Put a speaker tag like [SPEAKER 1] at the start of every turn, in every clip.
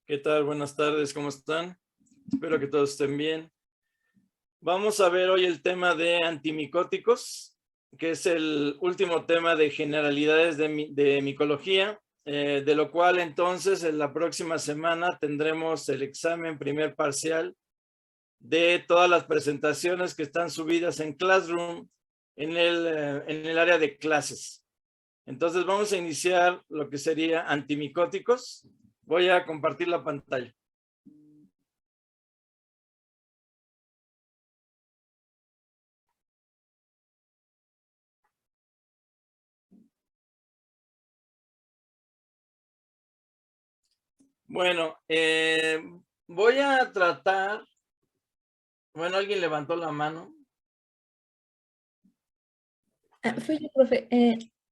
[SPEAKER 1] ¿Qué tal? Buenas tardes, ¿cómo están? Espero que todos estén bien. Vamos a ver hoy el tema de antimicóticos, que es el último tema de generalidades de micología, de lo cual entonces en la próxima semana tendremos el examen primer parcial de todas las presentaciones que están subidas en Classroom en el área de clases. Entonces vamos a iniciar lo que sería antimicóticos. Voy a compartir la pantalla. Bueno, voy a tratar. Bueno, alguien levantó la mano.
[SPEAKER 2] Fui yo, profe.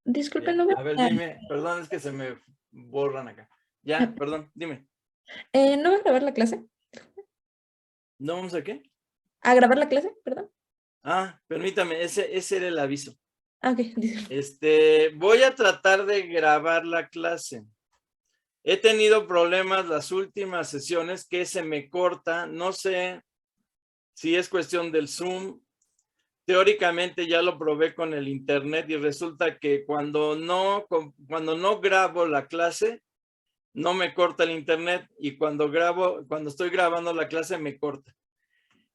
[SPEAKER 2] Disculpe,
[SPEAKER 1] Bien.
[SPEAKER 2] no veo.
[SPEAKER 1] A ver, dime, perdón, es que se me borran acá. Ya, perdón, dime.
[SPEAKER 2] ¿No va a grabar la clase?
[SPEAKER 1] ¿No vamos a qué?
[SPEAKER 2] ¿A grabar la clase? Perdón.
[SPEAKER 1] Ah, permítame, ese era el aviso.
[SPEAKER 2] Ah, ok.
[SPEAKER 1] Voy a tratar de grabar la clase. He tenido problemas las últimas sesiones que se me corta. No sé si es cuestión del Zoom. Teóricamente ya lo probé con el internet y resulta que cuando no grabo la clase, no me corta el internet, y cuando estoy grabando la clase me corta.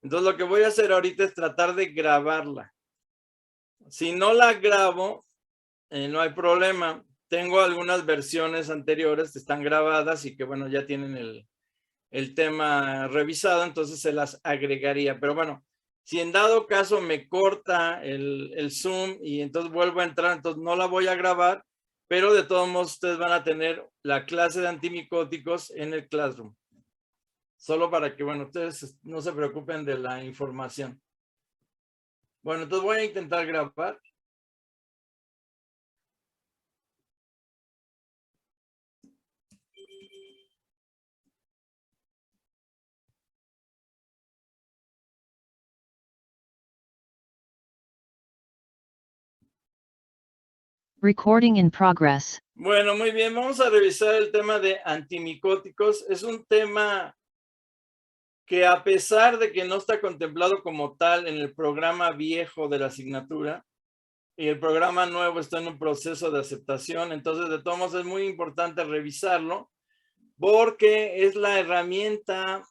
[SPEAKER 1] Entonces lo que voy a hacer ahorita es tratar de grabarla. Si no la grabo, no hay problema. Tengo algunas versiones anteriores que están grabadas y que bueno, ya tienen el tema revisado, entonces se las agregaría. Pero bueno, si en dado caso me corta el Zoom y entonces vuelvo a entrar, entonces no la voy a grabar, pero de todos modos ustedes van a tener la clase de antimicóticos en el Classroom. Solo para que, bueno, ustedes no se preocupen de la información. Bueno, entonces voy a intentar grabar.
[SPEAKER 3] Recording in progress.
[SPEAKER 1] Bueno, muy bien, vamos a revisar el tema de antimicóticos. Es un tema que, a pesar de que no está contemplado como tal en el programa viejo de la asignatura, y el programa nuevo está en un proceso de aceptación, entonces de todos modos es muy importante revisarlo, porque es la herramienta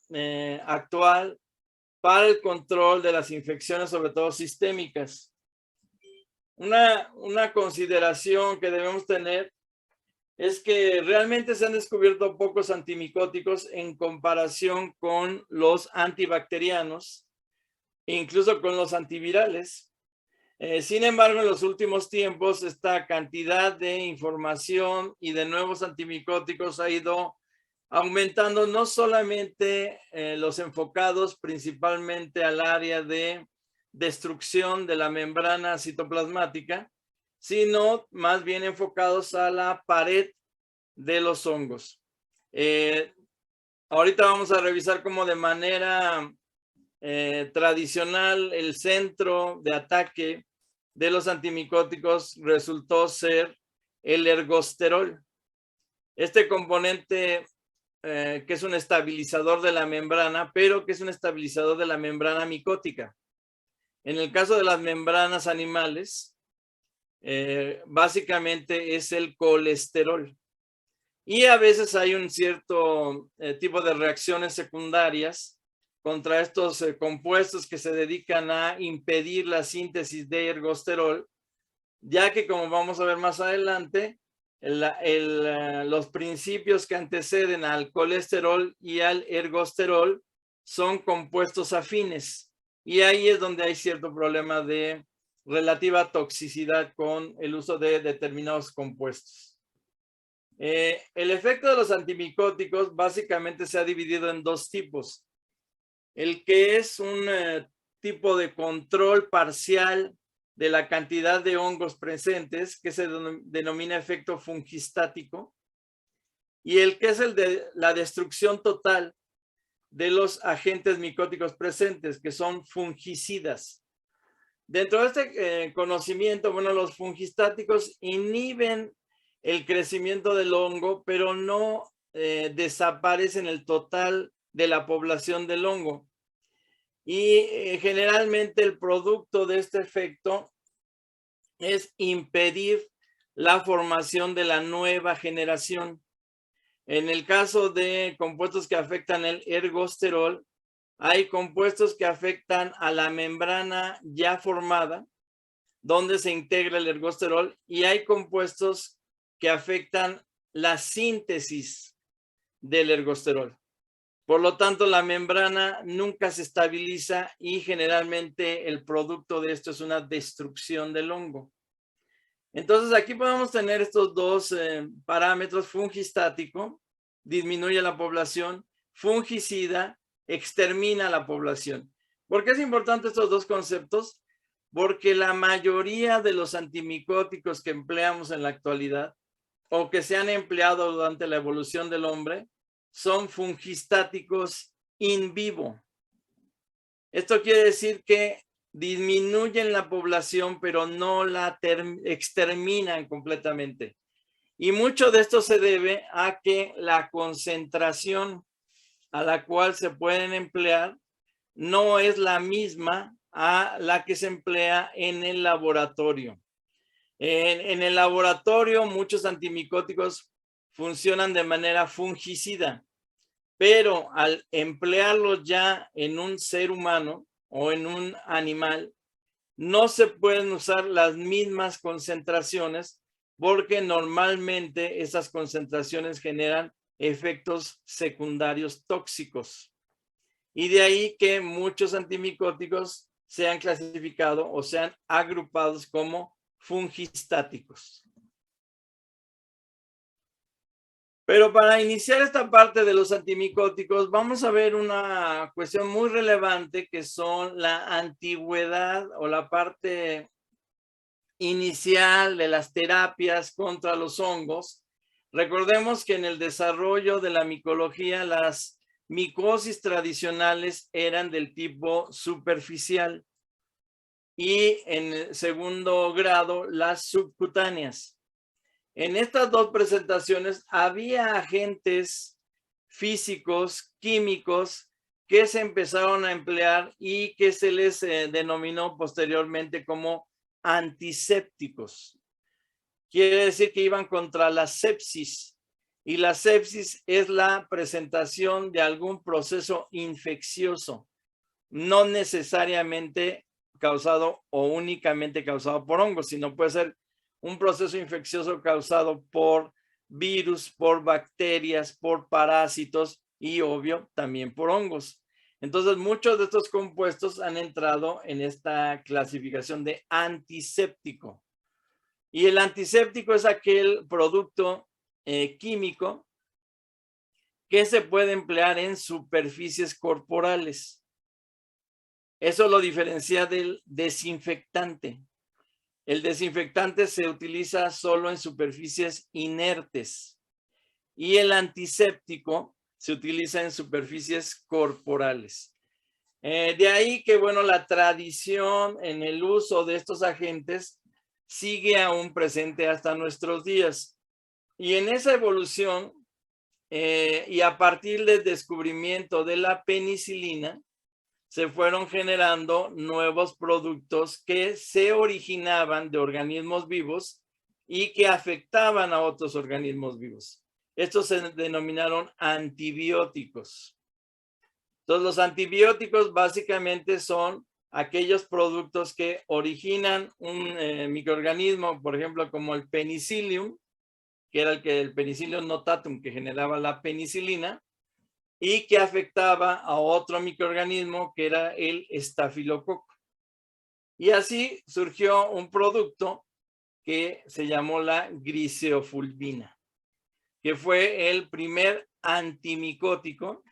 [SPEAKER 1] actual para el control de las infecciones, sobre todo sistémicas. Una consideración que debemos tener es que realmente se han descubierto pocos antimicóticos en comparación con los antibacterianos, incluso con los antivirales. Sin embargo, en los últimos tiempos, esta cantidad de información y de nuevos antimicóticos ha ido aumentando, no solamente los enfocados principalmente al área de destrucción de la membrana citoplasmática, sino más bien enfocados a la pared de los hongos. Ahorita vamos a revisar cómo de manera tradicional el centro de ataque de los antimicóticos resultó ser el ergosterol. Este componente que es un estabilizador de la membrana, pero que es un estabilizador de la membrana micótica. En el caso de las membranas animales, básicamente es el colesterol. Y a veces hay un cierto tipo de reacciones secundarias contra estos compuestos que se dedican a impedir la síntesis de ergosterol, ya que, como vamos a ver más adelante, los principios que anteceden al colesterol y al ergosterol son compuestos afines. Y ahí es donde hay cierto problema de relativa toxicidad con el uso de determinados compuestos. El efecto de los antimicóticos básicamente se ha dividido en dos tipos. El que es un tipo de control parcial de la cantidad de hongos presentes, que se denomina efecto fungistático, y el que es el de la destrucción total de los agentes micóticos presentes, que son fungicidas. Dentro de este conocimiento, bueno, los fungistáticos inhiben el crecimiento del hongo, pero no desaparecen el total de la población del hongo. Y generalmente el producto de este efecto es impedir la formación de la nueva generación. En el caso de compuestos que afectan el ergosterol, hay compuestos que afectan a la membrana ya formada, donde se integra el ergosterol, y hay compuestos que afectan la síntesis del ergosterol. Por lo tanto, la membrana nunca se estabiliza y generalmente el producto de esto es una destrucción del hongo. Entonces, aquí podemos tener estos dos parámetros: fungistático, disminuye la población; fungicida, extermina la población. ¿Por qué es importante estos dos conceptos? Porque la mayoría de los antimicóticos que empleamos en la actualidad o que se han empleado durante la evolución del hombre son fungistáticos in vivo. Esto quiere decir que disminuyen la población, pero no la exterminan completamente. Y mucho de esto se debe a que la concentración a la cual se pueden emplear no es la misma a la que se emplea en el laboratorio. En el laboratorio, muchos antimicóticos funcionan de manera fungicida, pero al emplearlos ya en un ser humano o en un animal, no se pueden usar las mismas concentraciones, porque normalmente esas concentraciones generan efectos secundarios tóxicos. Y de ahí que muchos antimicóticos sean clasificados o sean agrupados como fungistáticos. Pero para iniciar esta parte de los antimicóticos, vamos a ver una cuestión muy relevante, que son la antigüedad o la parte inicial de las terapias contra los hongos. Recordemos que en el desarrollo de la micología, las micosis tradicionales eran del tipo superficial y en el segundo grado las subcutáneas. En estas dos presentaciones había agentes físicos, químicos, que se empezaron a emplear y que se les denominó posteriormente como antisépticos. Quiere decir que iban contra la sepsis, y la sepsis es la presentación de algún proceso infeccioso, no necesariamente causado o únicamente causado por hongos, sino puede ser un proceso infeccioso causado por virus, por bacterias, por parásitos y, obvio, también por hongos. Entonces, muchos de estos compuestos han entrado en esta clasificación de antiséptico. Y el antiséptico es aquel producto químico que se puede emplear en superficies corporales. Eso lo diferencia del desinfectante. El desinfectante se utiliza solo en superficies inertes. y el antiséptico se utiliza en superficies corporales. De ahí que, bueno, la tradición en el uso de estos agentes sigue aún presente hasta nuestros días. Y en esa evolución, y a partir del descubrimiento de la penicilina, se fueron generando nuevos productos que se originaban de organismos vivos y que afectaban a otros organismos vivos. Estos se denominaron antibióticos. Entonces, los antibióticos básicamente son aquellos productos que originan un microorganismo, por ejemplo, como el penicillium, que era el Penicillium notatum, que generaba la penicilina, y que afectaba a otro microorganismo, que era el estafilococo. Y así surgió un producto que se llamó la griseofulvina, que fue el primer antimicótico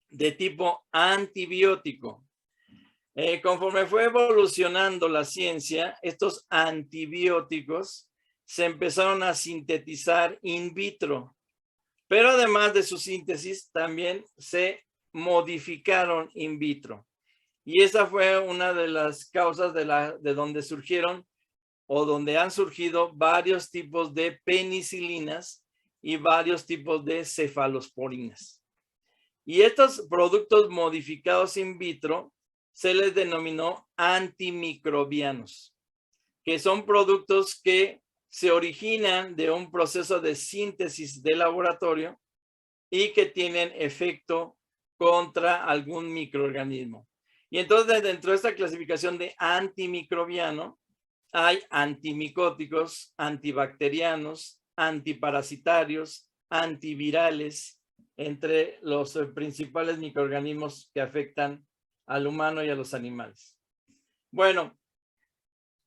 [SPEAKER 1] de tipo antibiótico. Conforme fue evolucionando la ciencia, estos antibióticos se empezaron a sintetizar in vitro, pero además de su síntesis, también se modificaron in vitro. Y esa fue una de las causas de donde surgieron o donde han surgido varios tipos de penicilinas y varios tipos de cefalosporinas. Y estos productos modificados in vitro se les denominó antimicrobianos, que son productos que se originan de un proceso de síntesis de laboratorio y que tienen efecto contra algún microorganismo. Y entonces, dentro de esta clasificación de antimicrobiano, hay antimicóticos, antibacterianos, antiparasitarios, antivirales, entre los principales microorganismos que afectan al humano y a los animales. Bueno,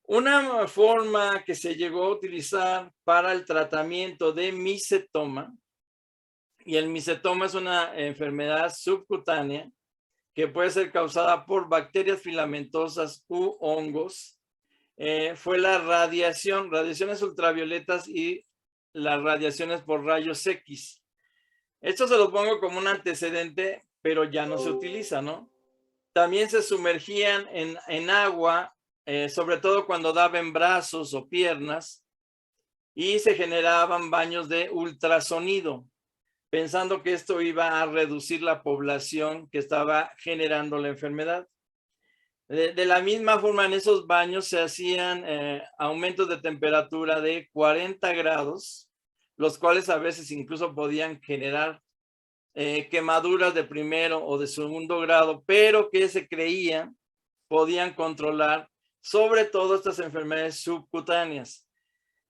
[SPEAKER 1] una forma que se llegó a utilizar para el tratamiento de micetoma, y el micetoma es una enfermedad subcutánea que puede ser causada por bacterias filamentosas u hongos, fue la radiación, radiaciones ultravioletas y las radiaciones por rayos X. Esto se lo pongo como un antecedente, pero ya no se utiliza, ¿no? También se sumergían en agua, sobre todo cuando daban brazos o piernas, y se generaban baños de ultrasonido, pensando que esto iba a reducir la población que estaba generando la enfermedad. De la misma forma, en esos baños se hacían aumentos de temperatura de 40 grados, los cuales a veces incluso podían generar quemaduras de primero o de segundo grado, pero que se creía podían controlar sobre todo estas enfermedades subcutáneas.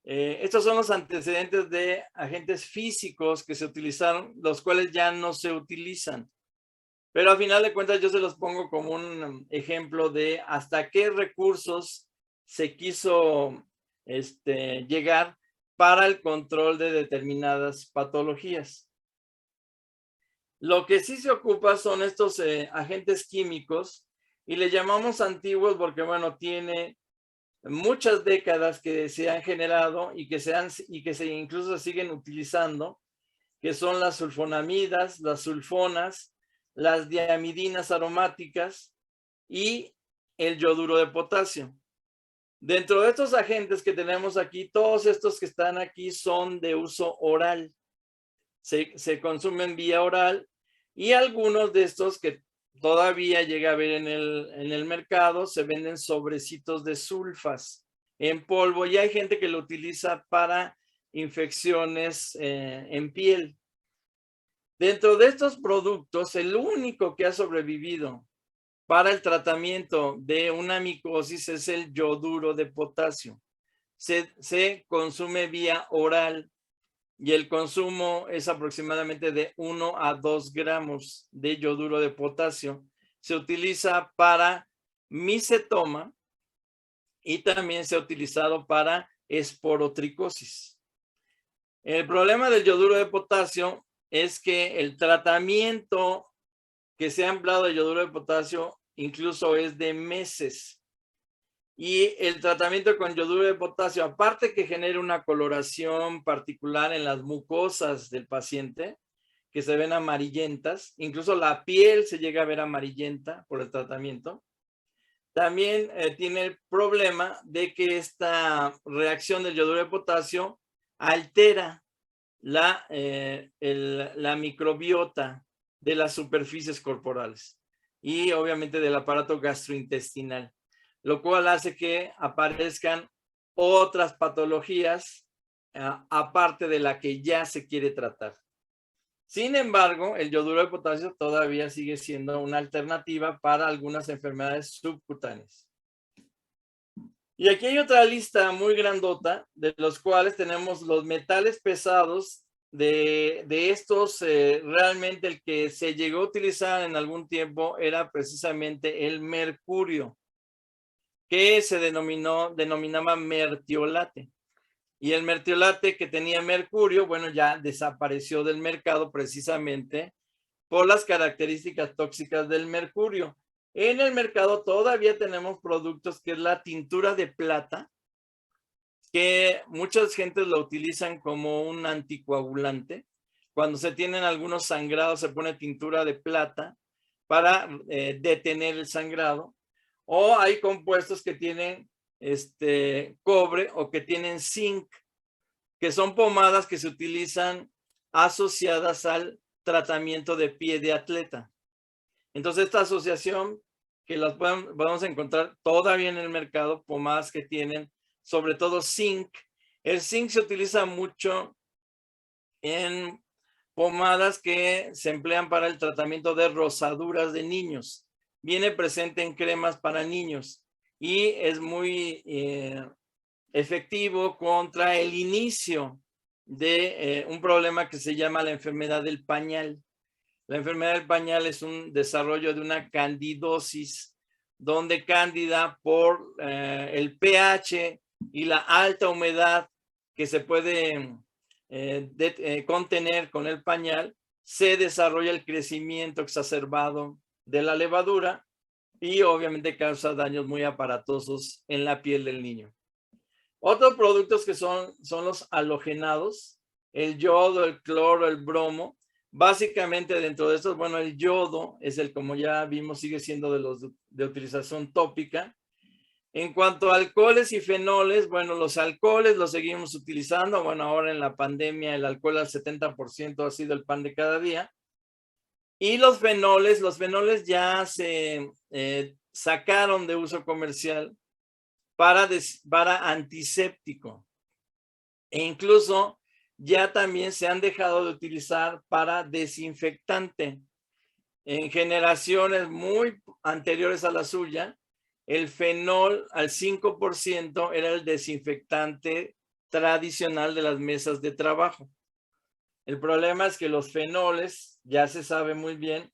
[SPEAKER 1] Estos son los antecedentes de agentes físicos que se utilizaron, los cuales ya no se utilizan. Pero a final de cuentas yo se los pongo como un ejemplo de hasta qué recursos se quiso llegar para el control de determinadas patologías. Lo que sí se ocupa son estos agentes químicos y le llamamos antiguos porque, bueno, tiene muchas décadas que se han generado y que incluso se siguen utilizando, que son las sulfonamidas, las sulfonas, las diamidinas aromáticas y el yoduro de potasio. Dentro de estos agentes que tenemos aquí, todos estos que están aquí son de uso oral. Se consumen vía oral y algunos de estos que todavía llega a ver en el mercado se venden sobrecitos de sulfas en polvo y hay gente que lo utiliza para infecciones en piel. Dentro de estos productos, el único que ha sobrevivido para el tratamiento de una micosis es el yoduro de potasio. Se consume vía oral y el consumo es aproximadamente de 1 a 2 gramos de yoduro de potasio. Se utiliza para micetoma y también se ha utilizado para esporotricosis. El problema del yoduro de potasio es que el tratamiento que se ha empleado de yoduro de potasio incluso es de meses. Y el tratamiento con yoduro de potasio, aparte que genera una coloración particular en las mucosas del paciente, que se ven amarillentas, incluso la piel se llega a ver amarillenta por el tratamiento. También tiene el problema de que esta reacción del yoduro de potasio altera la microbiota de las superficies corporales y obviamente del aparato gastrointestinal, lo cual hace que aparezcan otras patologías aparte de la que ya se quiere tratar. Sin embargo, el yoduro de potasio todavía sigue siendo una alternativa para algunas enfermedades subcutáneas. Y aquí hay otra lista muy grandota, de los cuales tenemos los metales pesados. De estos, realmente el que se llegó a utilizar en algún tiempo era precisamente el mercurio, que se denominaba mertiolate. Y el mertiolate, que tenía mercurio, bueno, ya desapareció del mercado precisamente por las características tóxicas del mercurio. En el mercado todavía tenemos productos que es la tintura de plata, que muchas gentes lo utilizan como un anticoagulante. Cuando se tienen algunos sangrados se pone tintura de plata para detener el sangrado. O hay compuestos que tienen cobre o que tienen zinc, que son pomadas que se utilizan asociadas al tratamiento de pie de atleta. Entonces esta asociación, que las vamos a encontrar todavía en el mercado, pomadas que tienen sobre todo zinc. El zinc se utiliza mucho en pomadas que se emplean para el tratamiento de rosaduras de niños. Viene presente en cremas para niños y es muy efectivo contra el inicio de un problema que se llama la enfermedad del pañal. La enfermedad del pañal es un desarrollo de una candidosis, donde cándida por el pH y la alta humedad que se puede contener con el pañal, se desarrolla el crecimiento exacerbado de la levadura y obviamente causa daños muy aparatosos en la piel del niño. Otros productos que son los halogenados, el yodo, el cloro, el bromo. Básicamente dentro de estos, bueno, el yodo es el, como ya vimos, sigue siendo de los de utilización tópica. En cuanto a alcoholes y fenoles, bueno, los alcoholes los seguimos utilizando. Bueno, ahora en la pandemia el alcohol al 70% ha sido el pan de cada día. Y los fenoles ya se sacaron de uso comercial para antiséptico. E incluso ya también se han dejado de utilizar para desinfectante. En generaciones muy anteriores a la suya, el fenol al 5% era el desinfectante tradicional de las mesas de trabajo. El problema es que los fenoles, ya se sabe muy bien,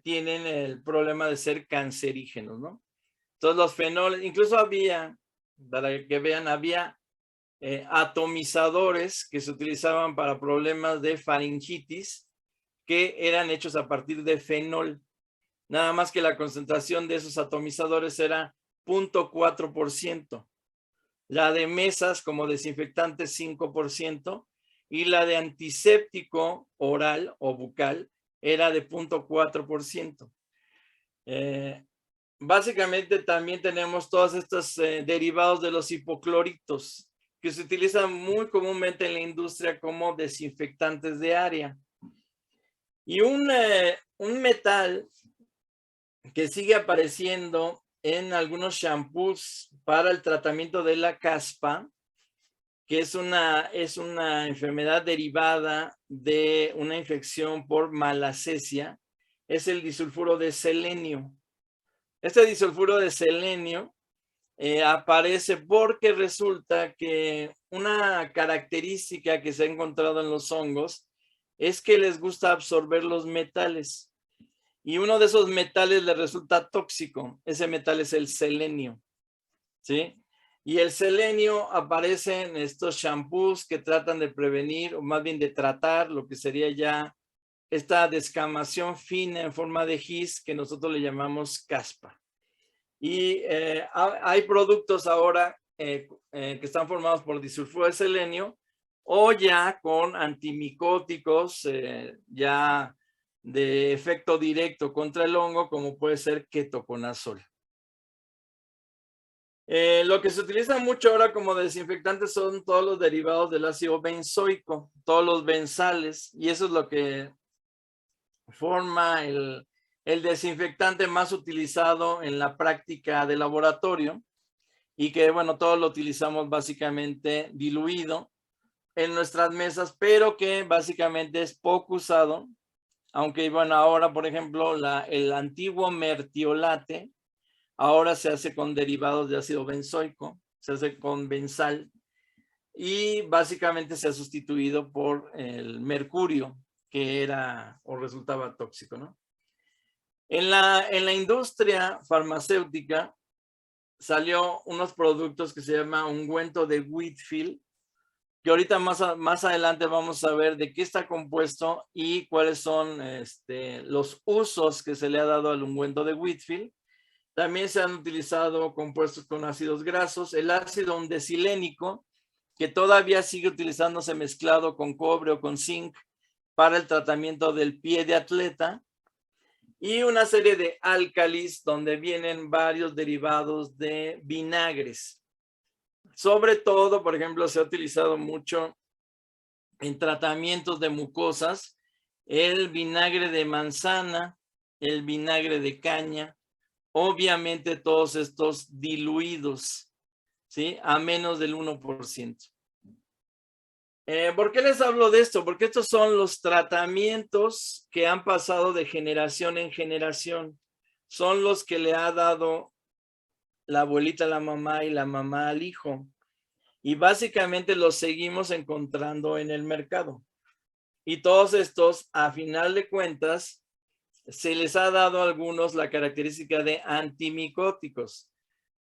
[SPEAKER 1] tienen el problema de ser cancerígenos, ¿no? Entonces los fenoles, incluso había, para que vean, había atomizadores que se utilizaban para problemas de faringitis que eran hechos a partir de fenol. Nada más que la concentración de esos atomizadores era 0.4%. La de mesas como desinfectante 5% y la de antiséptico oral o bucal era de 0.4%. Básicamente también tenemos todos estos derivados de los hipocloritos que se utilizan muy comúnmente en la industria como desinfectantes de área. Y un metal que sigue apareciendo en algunos shampoos para el tratamiento de la caspa, que es una enfermedad derivada de una infección por malacesia, es el disulfuro de selenio. Este disulfuro de selenio aparece porque resulta que una característica que se ha encontrado en los hongos es que les gusta absorber los metales. Y uno de esos metales le resulta tóxico. Ese metal es el selenio, ¿sí? Y el selenio aparece en estos shampoos que tratan de prevenir, o más bien de tratar, lo que sería ya esta descamación fina en forma de gis que nosotros le llamamos caspa. Y hay productos ahora que están formados por disulfuro de selenio o ya con antimicóticos ya de efecto directo contra el hongo, como puede ser ketoconazol. Lo que se utiliza mucho ahora como desinfectante son todos los derivados del ácido benzoico, todos los benzales, y eso es lo que forma el desinfectante más utilizado en la práctica de laboratorio y que, bueno, todos lo utilizamos básicamente diluido en nuestras mesas, pero que básicamente es poco usado, aunque, bueno, ahora, por ejemplo, el antiguo mertiolate ahora se hace con derivados de ácido benzoico, se hace con benzal y básicamente se ha sustituido por el mercurio, que era o resultaba tóxico, ¿no? En la industria farmacéutica salió unos productos que se llama ungüento de Whitfield, que ahorita más adelante vamos a ver de qué está compuesto y cuáles son los usos que se le ha dado al ungüento de Whitfield. También se han utilizado compuestos con ácidos grasos, el ácido undecilénico, que todavía sigue utilizándose mezclado con cobre o con zinc para el tratamiento del pie de atleta, y una serie de álcalis donde vienen varios derivados de vinagres. Sobre todo, por ejemplo, se ha utilizado mucho en tratamientos de mucosas el vinagre de manzana, el vinagre de caña, obviamente todos estos diluidos, ¿sí? A menos del 1%. ¿Por qué les hablo de esto? Porque estos son los tratamientos que han pasado de generación en generación. Son los que le ha dado la abuelita a la mamá y la mamá al hijo. Y básicamente los seguimos encontrando en el mercado. Y todos estos, a final de cuentas, se les ha dado a algunos la característica de antimicóticos,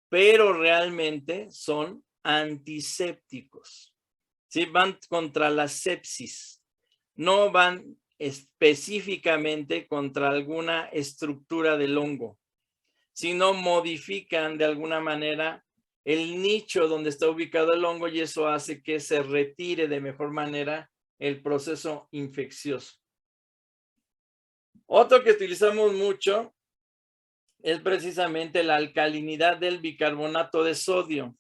[SPEAKER 1] pero realmente son antisépticos. ¿Sí? Van contra la sepsis, no van específicamente contra alguna estructura del hongo, sino modifican de alguna manera el nicho donde está ubicado el hongo y eso hace que se retire de mejor manera el proceso infeccioso. Otro que utilizamos mucho es precisamente la alcalinidad del bicarbonato de sodio.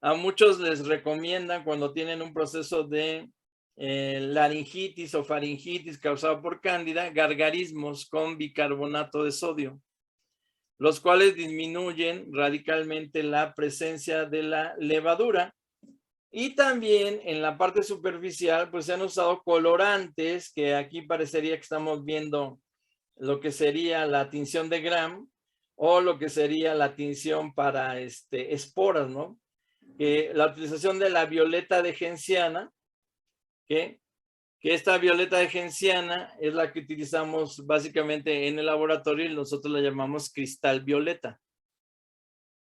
[SPEAKER 1] A muchos les recomiendan cuando tienen un proceso de laringitis o faringitis causado por cándida, gargarismos con bicarbonato de sodio, los cuales disminuyen radicalmente la presencia de la levadura. Y también en la parte superficial, pues se han usado colorantes, que aquí parecería que estamos viendo lo que sería la tinción de Gram o lo que sería la tinción para esporas, ¿no? La utilización de la violeta de genciana, que esta violeta de genciana es la que utilizamos básicamente en el laboratorio y nosotros la llamamos cristal violeta.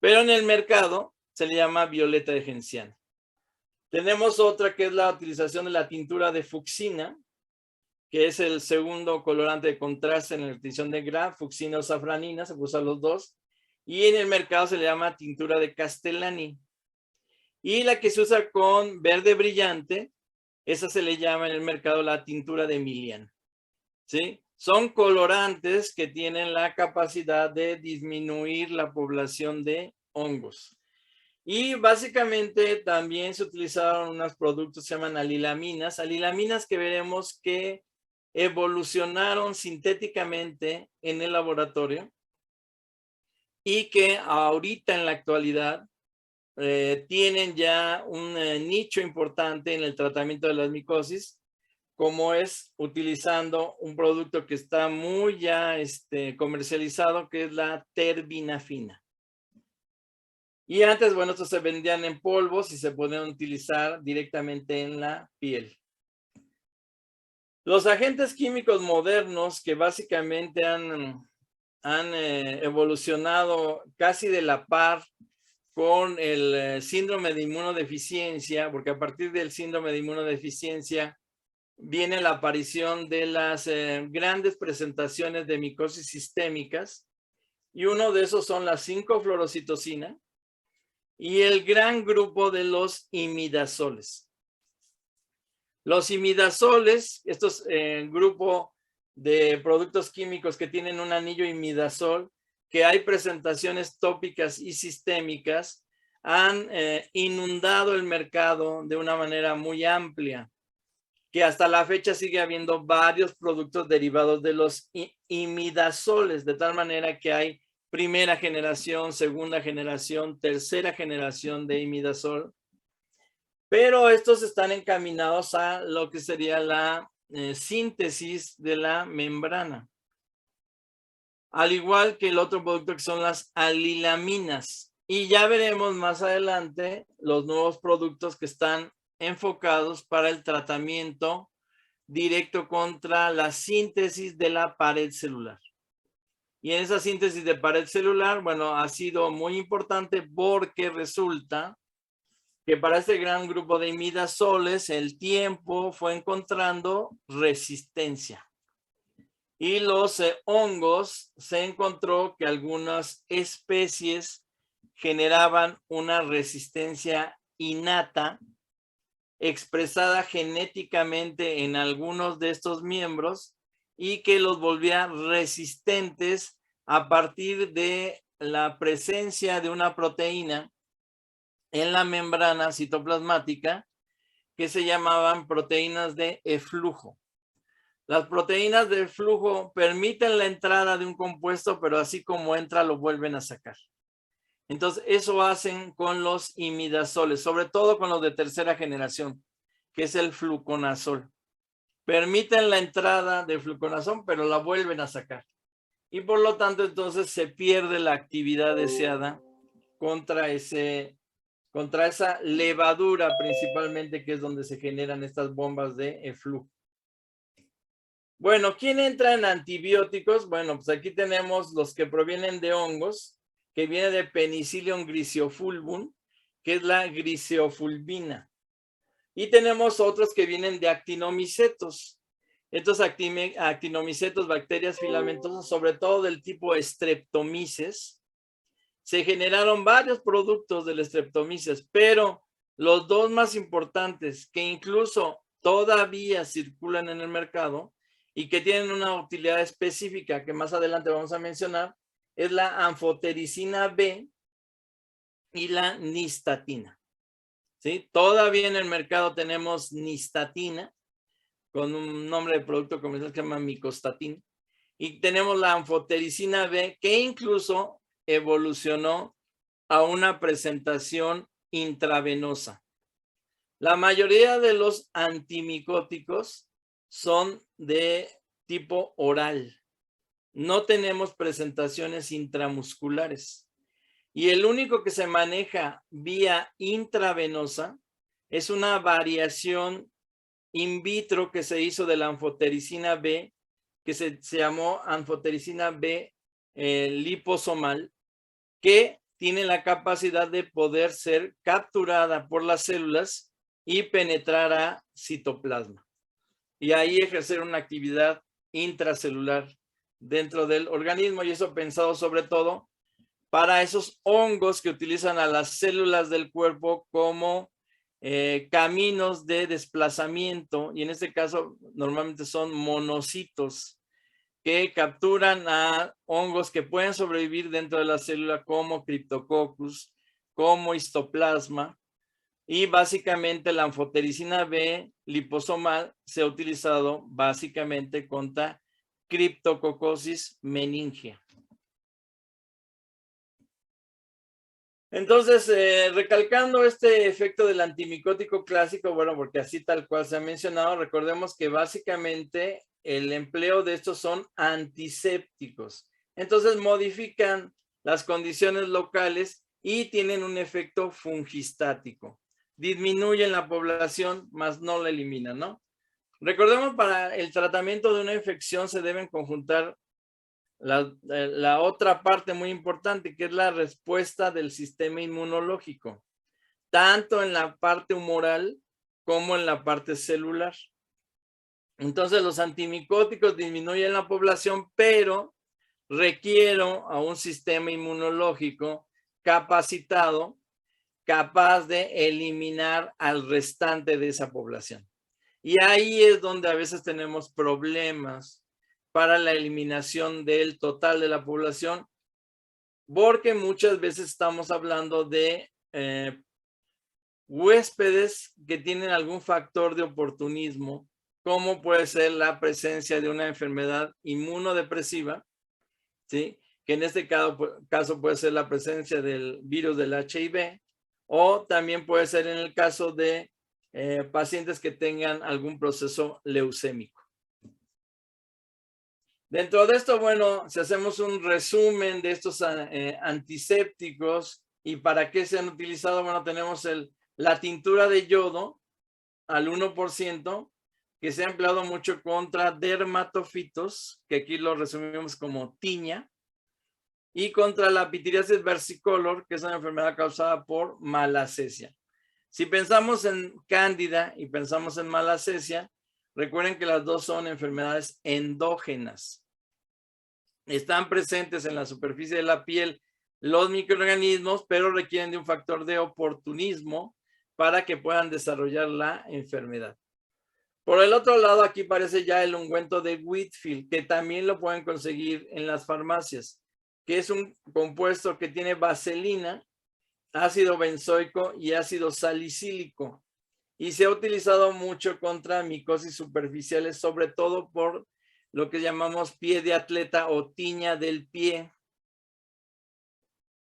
[SPEAKER 1] Pero en el mercado se le llama violeta de genciana. Tenemos otra que es la utilización de la tintura de fucsina, que es el segundo colorante de contraste en la tinción de Gram, fucsina o safranina, se usan los dos. Y en el mercado se le llama tintura de Castellani. Y la que se usa con verde brillante, esa se le llama en el mercado la tintura de Emilian. ¿Sí? Son colorantes que tienen la capacidad de disminuir la población de hongos. Y básicamente también se utilizaron unos productos que se llaman alilaminas que veremos que evolucionaron sintéticamente en el laboratorio y que ahorita en la actualidad tienen ya un nicho importante en el tratamiento de las micosis, como es utilizando un producto que está muy ya comercializado, que es la terbinafina. Y antes, bueno, estos se vendían en polvos y se podían utilizar directamente en la piel. Los agentes químicos modernos que básicamente han evolucionado casi de la par con el síndrome de inmunodeficiencia, porque a partir del síndrome de inmunodeficiencia viene la aparición de las grandes presentaciones de micosis sistémicas, y uno de esos son la 5-fluorocitosina y el gran grupo de los imidazoles. Los imidazoles, estos grupo de productos químicos que tienen un anillo imidazol, que hay presentaciones tópicas y sistémicas, han inundado el mercado de una manera muy amplia, que hasta la fecha sigue habiendo varios productos derivados de los imidazoles, de tal manera que hay primera generación, segunda generación, tercera generación de imidazol, pero estos están encaminados a lo que sería la síntesis de la membrana. Al igual que el otro producto que son las alilaminas. Y ya veremos más adelante los nuevos productos que están enfocados para el tratamiento directo contra la síntesis de la pared celular. Y en esa síntesis de pared celular, bueno, ha sido muy importante porque resulta que para este gran grupo de imidazoles el tiempo fue encontrando resistencia. Y los hongos se encontró que algunas especies generaban una resistencia innata expresada genéticamente en algunos de estos miembros y que los volvía resistentes a partir de la presencia de una proteína en la membrana citoplasmática que se llamaban proteínas de eflujo. Las proteínas de flujo permiten la entrada de un compuesto, pero así como entra lo vuelven a sacar. Entonces, eso hacen con los imidazoles, sobre todo con los de tercera generación, que es el fluconazol. Permiten la entrada de fluconazol, pero la vuelven a sacar. Y por lo tanto, entonces se pierde la actividad deseada contra esa levadura principalmente, que es donde se generan estas bombas de eflujo. Bueno, ¿quién entra en antibióticos? Bueno, pues aquí tenemos los que provienen de hongos, que viene de Penicillium griseofulvum, que es la griseofulvina. Y tenemos otros que vienen de actinomicetos. Estos actinomicetos, bacterias filamentosas, sobre todo del tipo Streptomyces, se generaron varios productos del Streptomyces, pero los dos más importantes que incluso todavía circulan en el mercado y que tienen una utilidad específica que más adelante vamos a mencionar, es la anfotericina B y la nistatina. ¿Sí? Todavía en el mercado tenemos nistatina con un nombre de producto comercial que se llama micostatin, y tenemos la anfotericina B que incluso evolucionó a una presentación intravenosa. La mayoría de los antimicóticos son de tipo oral. No tenemos presentaciones intramusculares. Y el único que se maneja vía intravenosa es una variación in vitro que se hizo de la anfotericina B, que se llamó anfotericina B liposomal, que tiene la capacidad de poder ser capturada por las células y penetrar a citoplasma. Y ahí ejercer una actividad intracelular dentro del organismo, y eso pensado sobre todo para esos hongos que utilizan a las células del cuerpo como caminos de desplazamiento, y en este caso normalmente son monocitos que capturan a hongos que pueden sobrevivir dentro de la célula como Cryptococcus, como histoplasma, y básicamente la anfotericina B liposomal se ha utilizado básicamente contra Cryptococcosis meningea. Entonces, recalcando este efecto del antimicótico clásico, bueno, porque así tal cual se ha mencionado, recordemos que básicamente el empleo de estos son antisépticos. Entonces, modifican las condiciones locales y tienen un efecto fungistático. Disminuyen la población, mas no la eliminan, ¿no? Recordemos, para el tratamiento de una infección se deben conjuntar la otra parte muy importante, que es la respuesta del sistema inmunológico, tanto en la parte humoral como en la parte celular. Entonces, los antimicóticos disminuyen la población, pero requiero a un sistema inmunológico capacitado, capaz de eliminar al restante de esa población. Y ahí es donde a veces tenemos problemas para la eliminación del total de la población, porque muchas veces estamos hablando de huéspedes que tienen algún factor de oportunismo, como puede ser la presencia de una enfermedad inmunodepresiva, ¿sí? Que en este caso puede ser la presencia del virus del HIV, o también puede ser en el caso de pacientes que tengan algún proceso leucémico. Dentro de esto, bueno, si hacemos un resumen de estos antisépticos y para qué se han utilizado, bueno, tenemos la tintura de yodo al 1%, que se ha empleado mucho contra dermatofitos, que aquí lo resumimos como tiña, y contra la pitiriasis versicolor, que es una enfermedad causada por malacesia. Si pensamos en cándida y pensamos en malacesia, recuerden que las dos son enfermedades endógenas. Están presentes en la superficie de la piel los microorganismos, pero requieren de un factor de oportunismo para que puedan desarrollar la enfermedad. Por el otro lado, aquí aparece ya el ungüento de Whitfield, que también lo pueden conseguir en las farmacias, que es un compuesto que tiene vaselina, ácido benzoico y ácido salicílico. Y se ha utilizado mucho contra micosis superficiales, sobre todo por lo que llamamos pie de atleta o tiña del pie.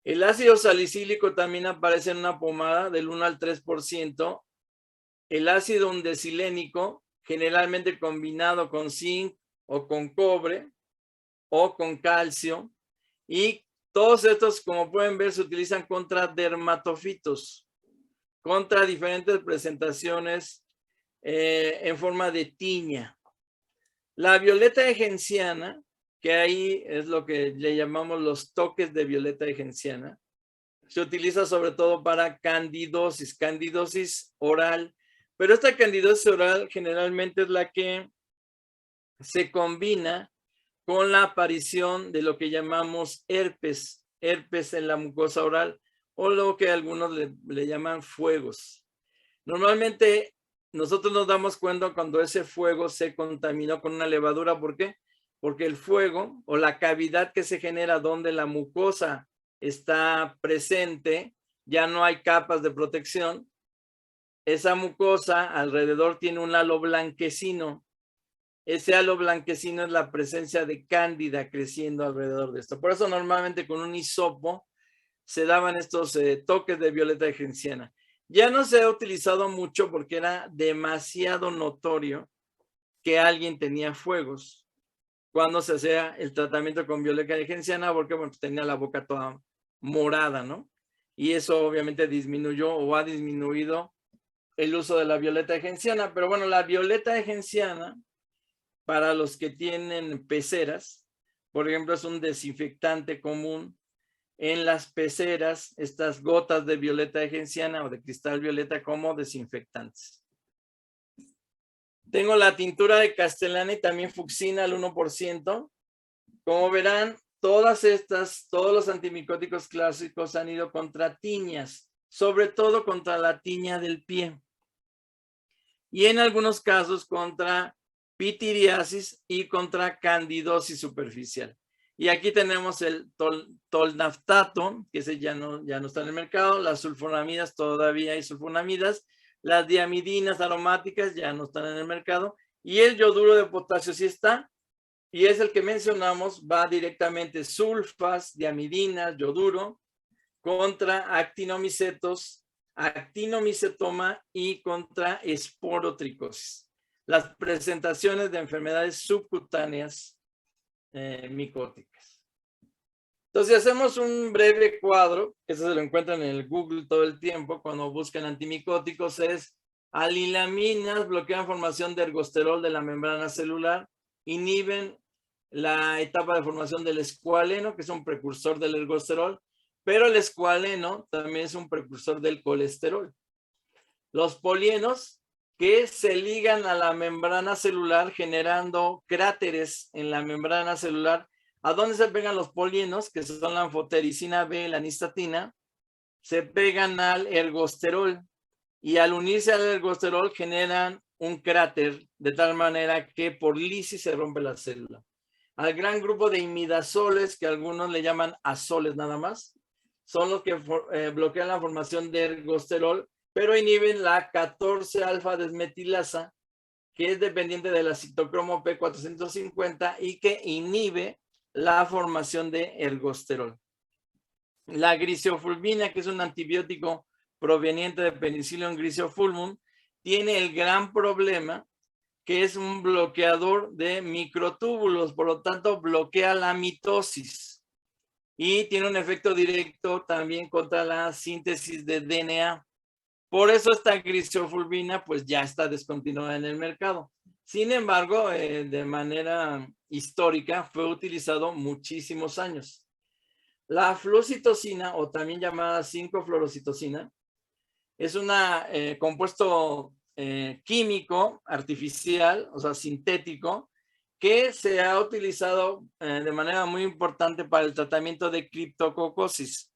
[SPEAKER 1] El ácido salicílico también aparece en una pomada del 1 al 3%. El ácido undecilénico, generalmente combinado con zinc o con cobre o con calcio. Y todos estos, como pueden ver, se utilizan contra dermatofitos, contra diferentes presentaciones en forma de tiña. La violeta de genciana, que ahí es lo que le llamamos los toques de violeta de genciana, se utiliza sobre todo para candidosis, candidosis oral, pero esta candidosis oral generalmente es la que se combina con la aparición de lo que llamamos herpes, herpes en la mucosa oral, o lo que algunos le llaman fuegos. Normalmente nosotros nos damos cuenta cuando ese fuego se contaminó con una levadura. ¿Por qué? Porque el fuego o la cavidad que se genera donde la mucosa está presente, ya no hay capas de protección. Esa mucosa alrededor tiene un halo blanquecino. Ese halo blanquecino es la presencia de cándida creciendo alrededor de esto. Por eso normalmente con un hisopo se daban estos toques de violeta de genciana. Ya no se ha utilizado mucho porque era demasiado notorio que alguien tenía fuegos cuando se hacía el tratamiento con violeta de genciana, porque bueno, tenía la boca toda morada, ¿no? Y eso obviamente disminuyó o ha disminuido el uso de la violeta de genciana. Pero bueno, la violeta de genciana, para los que tienen peceras, por ejemplo, es un desinfectante común. En las peceras, estas gotas de violeta de genciana o de cristal violeta como desinfectantes. Tengo la tintura de castellana y también fucsina al 1%. Como verán, todos los antimicóticos clásicos han ido contra tiñas, sobre todo contra la tiña del pie. Y en algunos casos contra pitiriasis y contra candidosis superficial. Y aquí tenemos el tolnaftato, que ese ya no está en el mercado. Las sulfonamidas, todavía hay sulfonamidas. Las diamidinas aromáticas ya no están en el mercado. Y el yoduro de potasio sí está. Y es el que mencionamos, va directamente sulfas, diamidinas, yoduro, contra actinomicetos, actinomicetoma y contra esporotricosis. Las presentaciones de enfermedades subcutáneas micóticas. Entonces hacemos un breve cuadro, que eso se lo encuentran en el Google todo el tiempo cuando buscan antimicóticos, es alilaminas bloquean formación de ergosterol de la membrana celular, inhiben la etapa de formación del escualeno, que es un precursor del ergosterol, pero el escualeno también es un precursor del colesterol. Los polienos, que se ligan a la membrana celular generando cráteres en la membrana celular ¿A dónde se pegan los polienos? Que son la anfotericina B, la nistatina, se pegan al ergosterol y al unirse al ergosterol generan un cráter de tal manera que por lisis se rompe la célula. Al gran grupo de imidazoles, que algunos le llaman azoles nada más, son los que bloquean la formación de ergosterol, pero inhiben la 14-alfa desmetilasa, que es dependiente de la citocromo P450 y que inhibe la formación de ergosterol. La grisofulvina, que es un antibiótico proveniente de Penicillium grisofulvum, tiene el gran problema que es un bloqueador de microtúbulos, por lo tanto bloquea la mitosis y tiene un efecto directo también contra la síntesis de DNA. Por eso esta grisofulvina pues ya está descontinuada en el mercado. Sin embargo, de manera histórica fue utilizado muchísimos años. La fluocitosina, o también llamada 5-fluorocitosina, es un compuesto químico, artificial, o sea, sintético, que se ha utilizado de manera muy importante para el tratamiento de criptococosis.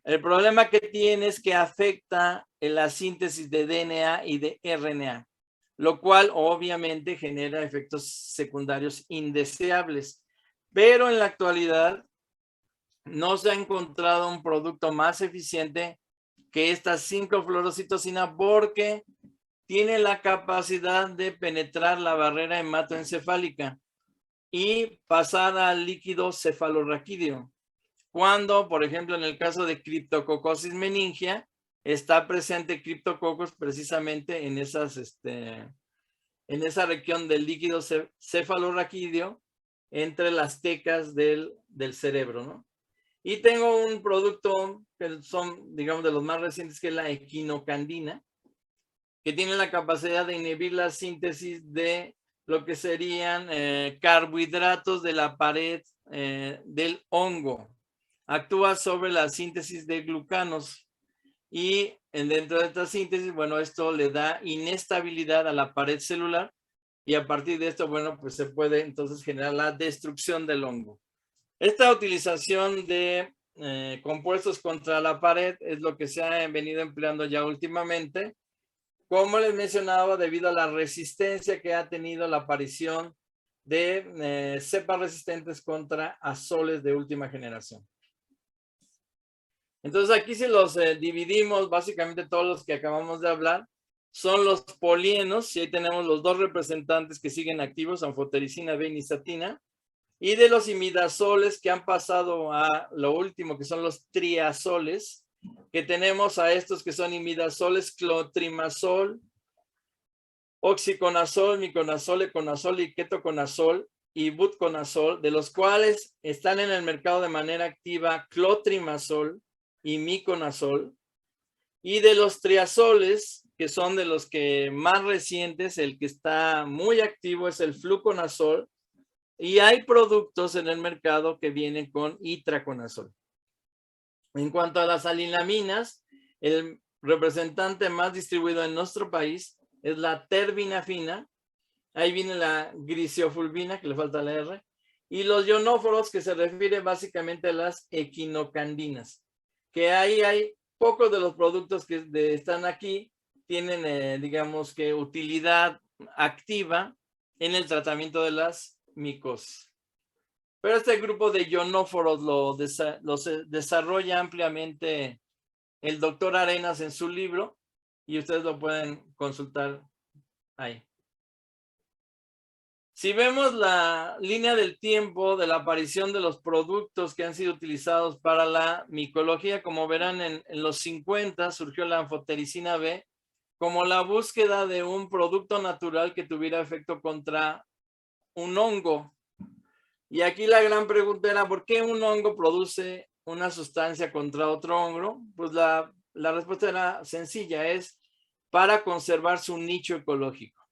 [SPEAKER 1] El problema que tiene es que afecta en la síntesis de DNA y de RNA, lo cual obviamente genera efectos secundarios indeseables. Pero en la actualidad no se ha encontrado un producto más eficiente que esta 5-fluorocitosina porque tiene la capacidad de penetrar la barrera hematoencefálica y pasar al líquido cefalorraquídeo. Cuando, por ejemplo, en el caso de Cryptococcus meningia, está presente Cryptococcus precisamente en esa región del líquido cefalorraquídeo entre las tecas del cerebro, ¿no? Y tengo un producto que son, digamos, de los más recientes, que es la equinocandina, que tiene la capacidad de inhibir la síntesis de lo que serían carbohidratos de la pared del hongo. Actúa sobre la síntesis de glucanos y dentro de esta síntesis, bueno, esto le da inestabilidad a la pared celular y a partir de esto, bueno, pues se puede entonces generar la destrucción del hongo. Esta utilización de compuestos contra la pared es lo que se ha venido empleando ya últimamente, como les mencionaba, debido a la resistencia que ha tenido la aparición de cepas resistentes contra azoles de última generación. Entonces aquí si los dividimos, básicamente todos los que acabamos de hablar son los polienos, y ahí tenemos los dos representantes que siguen activos, anfotericina B y nistatina, y de los imidazoles que han pasado a lo último, que son los triazoles, que tenemos a estos que son imidazoles, clotrimazol, oxiconazol, miconazol, econazol y ketoconazol y butconazol, de los cuales están en el mercado de manera activa clotrimazol y miconazol, y de los triazoles, que son de los que más recientes, el que está muy activo es el fluconazol, y hay productos en el mercado que vienen con itraconazol. En cuanto a las alinaminas, el representante más distribuido en nuestro país es la terbinafina. Ahí viene la grisofulvina, que le falta la R, y los ionóforos, que se refiere básicamente a las equinocandinas, que ahí hay pocos de los productos que están aquí, tienen, digamos que, utilidad activa en el tratamiento de las micoses. Pero este grupo de ionóforos los desarrolla ampliamente el doctor Arenas en su libro y ustedes lo pueden consultar ahí. Si vemos la línea del tiempo de la aparición de los productos que han sido utilizados para la micología, como verán en los 50 surgió la anfotericina B como la búsqueda de un producto natural que tuviera efecto contra un hongo. Y aquí la gran pregunta era, ¿por qué un hongo produce una sustancia contra otro hongo? Pues la respuesta era sencilla, es para conservar su nicho ecológico.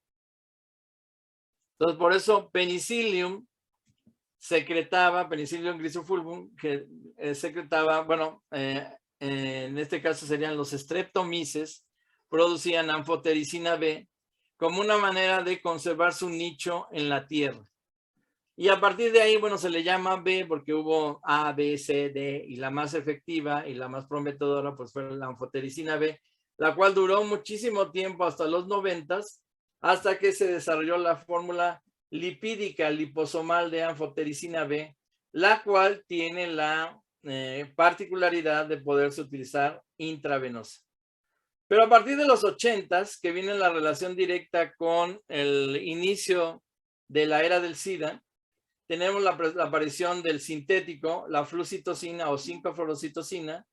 [SPEAKER 1] Entonces, por eso Penicillium grisofulvum, que secretaba, bueno, en este caso serían los streptomyces, producían anfotericina B como una manera de conservar su nicho en la tierra. Y a partir de ahí, bueno, se le llama B porque hubo A, B, C, D, y la más efectiva y la más prometedora pues fue la anfotericina B, la cual duró muchísimo tiempo hasta los 90s, hasta que se desarrolló la fórmula lipídica liposomal de anfotericina B, la cual tiene la particularidad de poderse utilizar intravenosa. Pero a partir de los 80s, que viene la relación directa con el inicio de la era del SIDA, tenemos la aparición del sintético, la flucitocina o 5-fluorocitocina.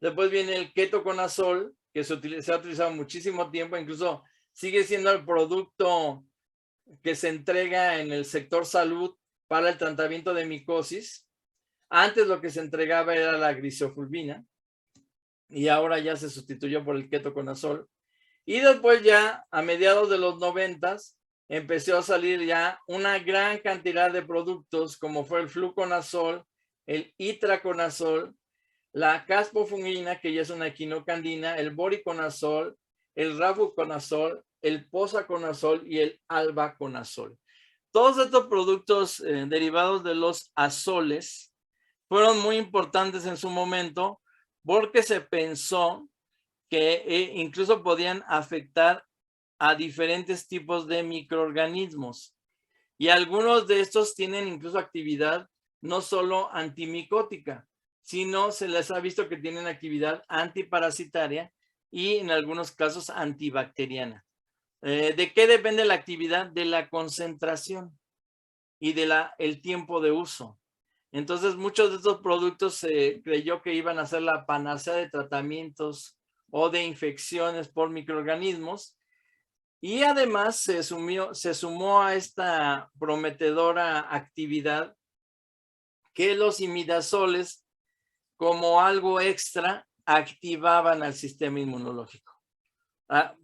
[SPEAKER 1] Después viene el ketoconazol, que se ha utilizado muchísimo tiempo, incluso sigue siendo el producto que se entrega en el sector salud para el tratamiento de micosis. Antes lo que se entregaba era la grisofulvina y ahora ya se sustituyó por el ketoconazol. Y después ya a mediados de los 90s empezó a salir ya una gran cantidad de productos como fue el fluconazol, el itraconazol, la caspofungina, que ya es una equinocandina, el voriconazol, el rabuconazol, el posaconazol y el albaconazol. Todos estos productos derivados de los azoles fueron muy importantes en su momento porque se pensó que incluso podían afectar a diferentes tipos de microorganismos. Y algunos de estos tienen incluso actividad no solo antimicótica, sino se les ha visto que tienen actividad antiparasitaria y en algunos casos antibacteriana. ¿De qué depende la actividad? De la concentración y el tiempo de uso. Entonces, muchos de estos productos se creyó que iban a ser la panacea de tratamientos o de infecciones por microorganismos. Y además se sumó a esta prometedora actividad que los imidazoles, como algo extra, activaban al sistema inmunológico.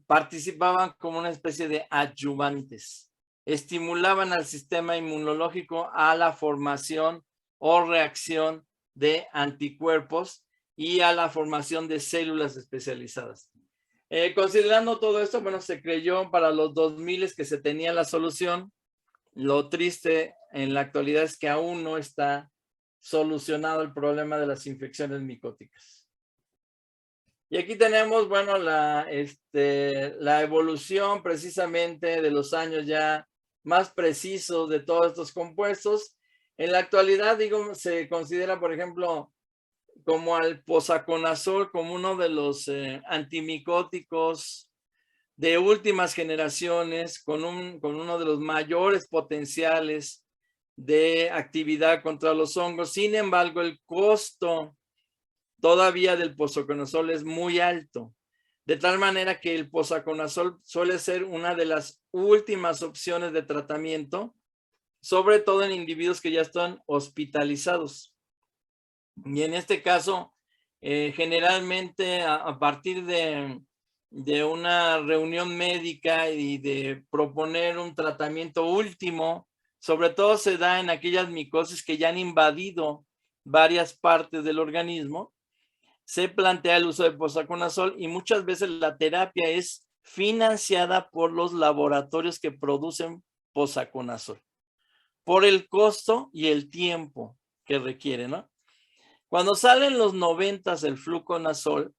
[SPEAKER 1] Participaban como una especie de adyuvantes. Estimulaban al sistema inmunológico a la formación o reacción de anticuerpos y a la formación de células especializadas. Considerando todo esto, bueno, se creyó para los 2000 que se tenía la solución. Lo triste en la actualidad es que aún no está solucionado el problema de las infecciones micóticas. Y aquí tenemos, bueno, la evolución precisamente de los años ya más precisos de todos estos compuestos. En la actualidad, digo, se considera, por ejemplo, como al posaconazol como uno de los antimicóticos de últimas generaciones, con uno de los mayores potenciales de actividad contra los hongos. Sin embargo, el costo todavía del posaconazol es muy alto, de tal manera que el posaconazol suele ser una de las últimas opciones de tratamiento, sobre todo en individuos que ya están hospitalizados. Y en este caso, generalmente a partir de una reunión médica y de proponer un tratamiento último, sobre todo se da en aquellas micosis que ya han invadido varias partes del organismo, se plantea el uso de posaconazol y muchas veces la terapia es financiada por los laboratorios que producen posaconazol, por el costo y el tiempo que requiere, ¿no? Cuando sale en los 90s el fluconazol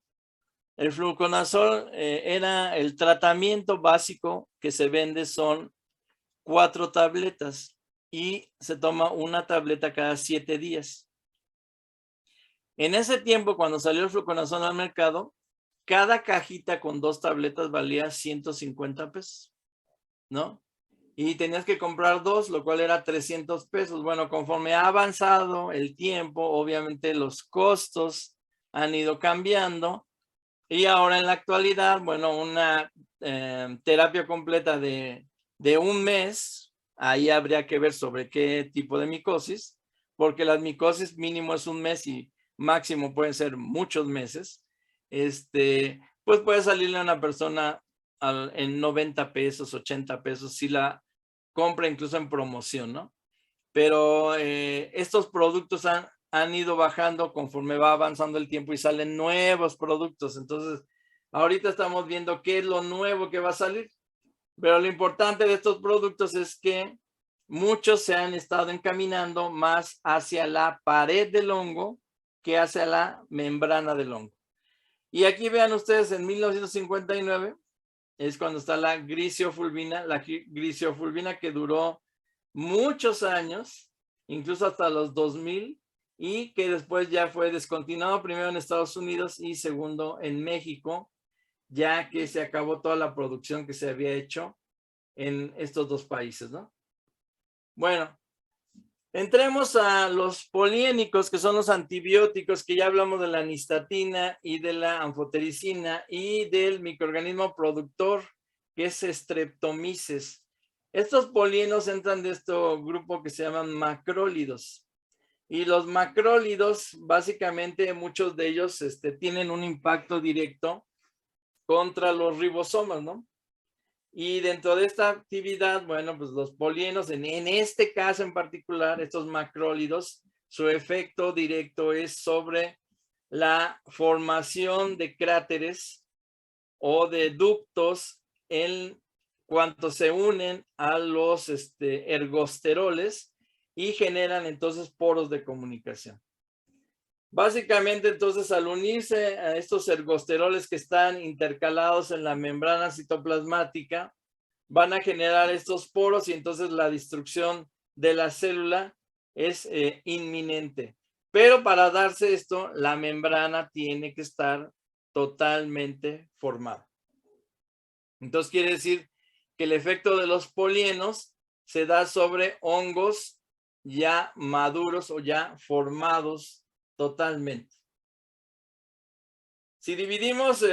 [SPEAKER 1] era el tratamiento básico que se vende, son 4 tabletas y se toma una tableta cada 7 días. En ese tiempo, cuando salió el fluconazol al mercado, cada cajita con 2 tabletas valía 150 pesos, ¿no? Y tenías que comprar 2, lo cual era 300 pesos. Bueno, conforme ha avanzado el tiempo, obviamente los costos han ido cambiando. Y ahora en la actualidad, bueno, una terapia completa de 1 mes, ahí habría que ver sobre qué tipo de micosis, porque las micosis mínimo es 1 mes y máximo pueden ser muchos meses. Pues puede salirle a una persona en 90 pesos, 80 pesos, si la compra incluso en promoción, ¿no? Pero estos productos han ido bajando conforme va avanzando el tiempo y salen nuevos productos. Entonces, ahorita estamos viendo qué es lo nuevo que va a salir. Pero lo importante de estos productos es que muchos se han estado encaminando más hacia la pared del hongo que hacia la membrana del hongo. Y aquí vean ustedes, en 1959 es cuando está la grisiofulvina que duró muchos años, incluso hasta los 2000, y que después ya fue descontinuado primero en Estados Unidos y segundo en México, ya que se acabó toda la producción que se había hecho en estos dos países, ¿no? Bueno, entremos a los poliénicos, que son los antibióticos, que ya hablamos de la nistatina y de la anfotericina y del microorganismo productor, que es Streptomyces. Estos poliénicos entran de este grupo que se llaman macrólidos. Y los macrólidos, básicamente, muchos de ellos tienen un impacto directo contra los ribosomas, ¿no? Y dentro de esta actividad, bueno, pues los polienos, en este caso en particular, estos macrólidos, su efecto directo es sobre la formación de cráteres o de ductos en cuanto se unen a los ergosteroles y generan entonces poros de comunicación. Básicamente, entonces, al unirse a estos ergosteroles que están intercalados en la membrana citoplasmática, van a generar estos poros y entonces la destrucción de la célula es inminente. Pero para darse esto, la membrana tiene que estar totalmente formada. Entonces, quiere decir que el efecto de los polienos se da sobre hongos ya maduros o ya formados totalmente. Si dividimos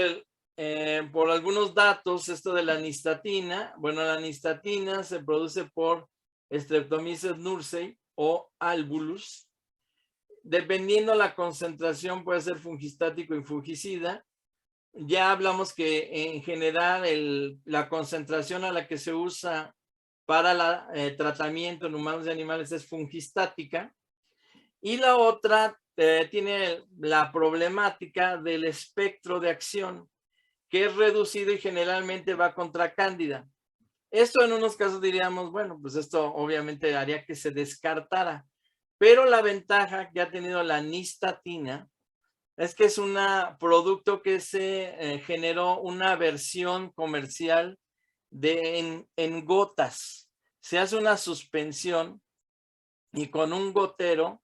[SPEAKER 1] por algunos datos esto de la nistatina, bueno, la nistatina se produce por Streptomyces nursei o albulus. Dependiendo la concentración puede ser fungistático y fungicida. Ya hablamos que en general la concentración a la que se usa para el tratamiento en humanos y animales es fungistática. Y la otra tiene la problemática del espectro de acción, que es reducido y generalmente va contra cándida. Esto en unos casos diríamos, bueno, pues esto obviamente haría que se descartara, pero la ventaja que ha tenido la nistatina es que es un producto que se generó una versión comercial en gotas. Se hace una suspensión y con un gotero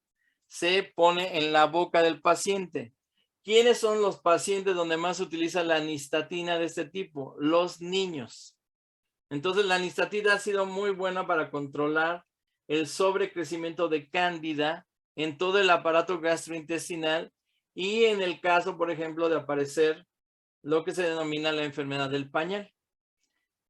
[SPEAKER 1] se pone en la boca del paciente. ¿Quiénes son los pacientes donde más se utiliza la nistatina de este tipo? Los niños. Entonces, la nistatina ha sido muy buena para controlar el sobrecrecimiento de cándida en todo el aparato gastrointestinal y en el caso, por ejemplo, de aparecer lo que se denomina la enfermedad del pañal.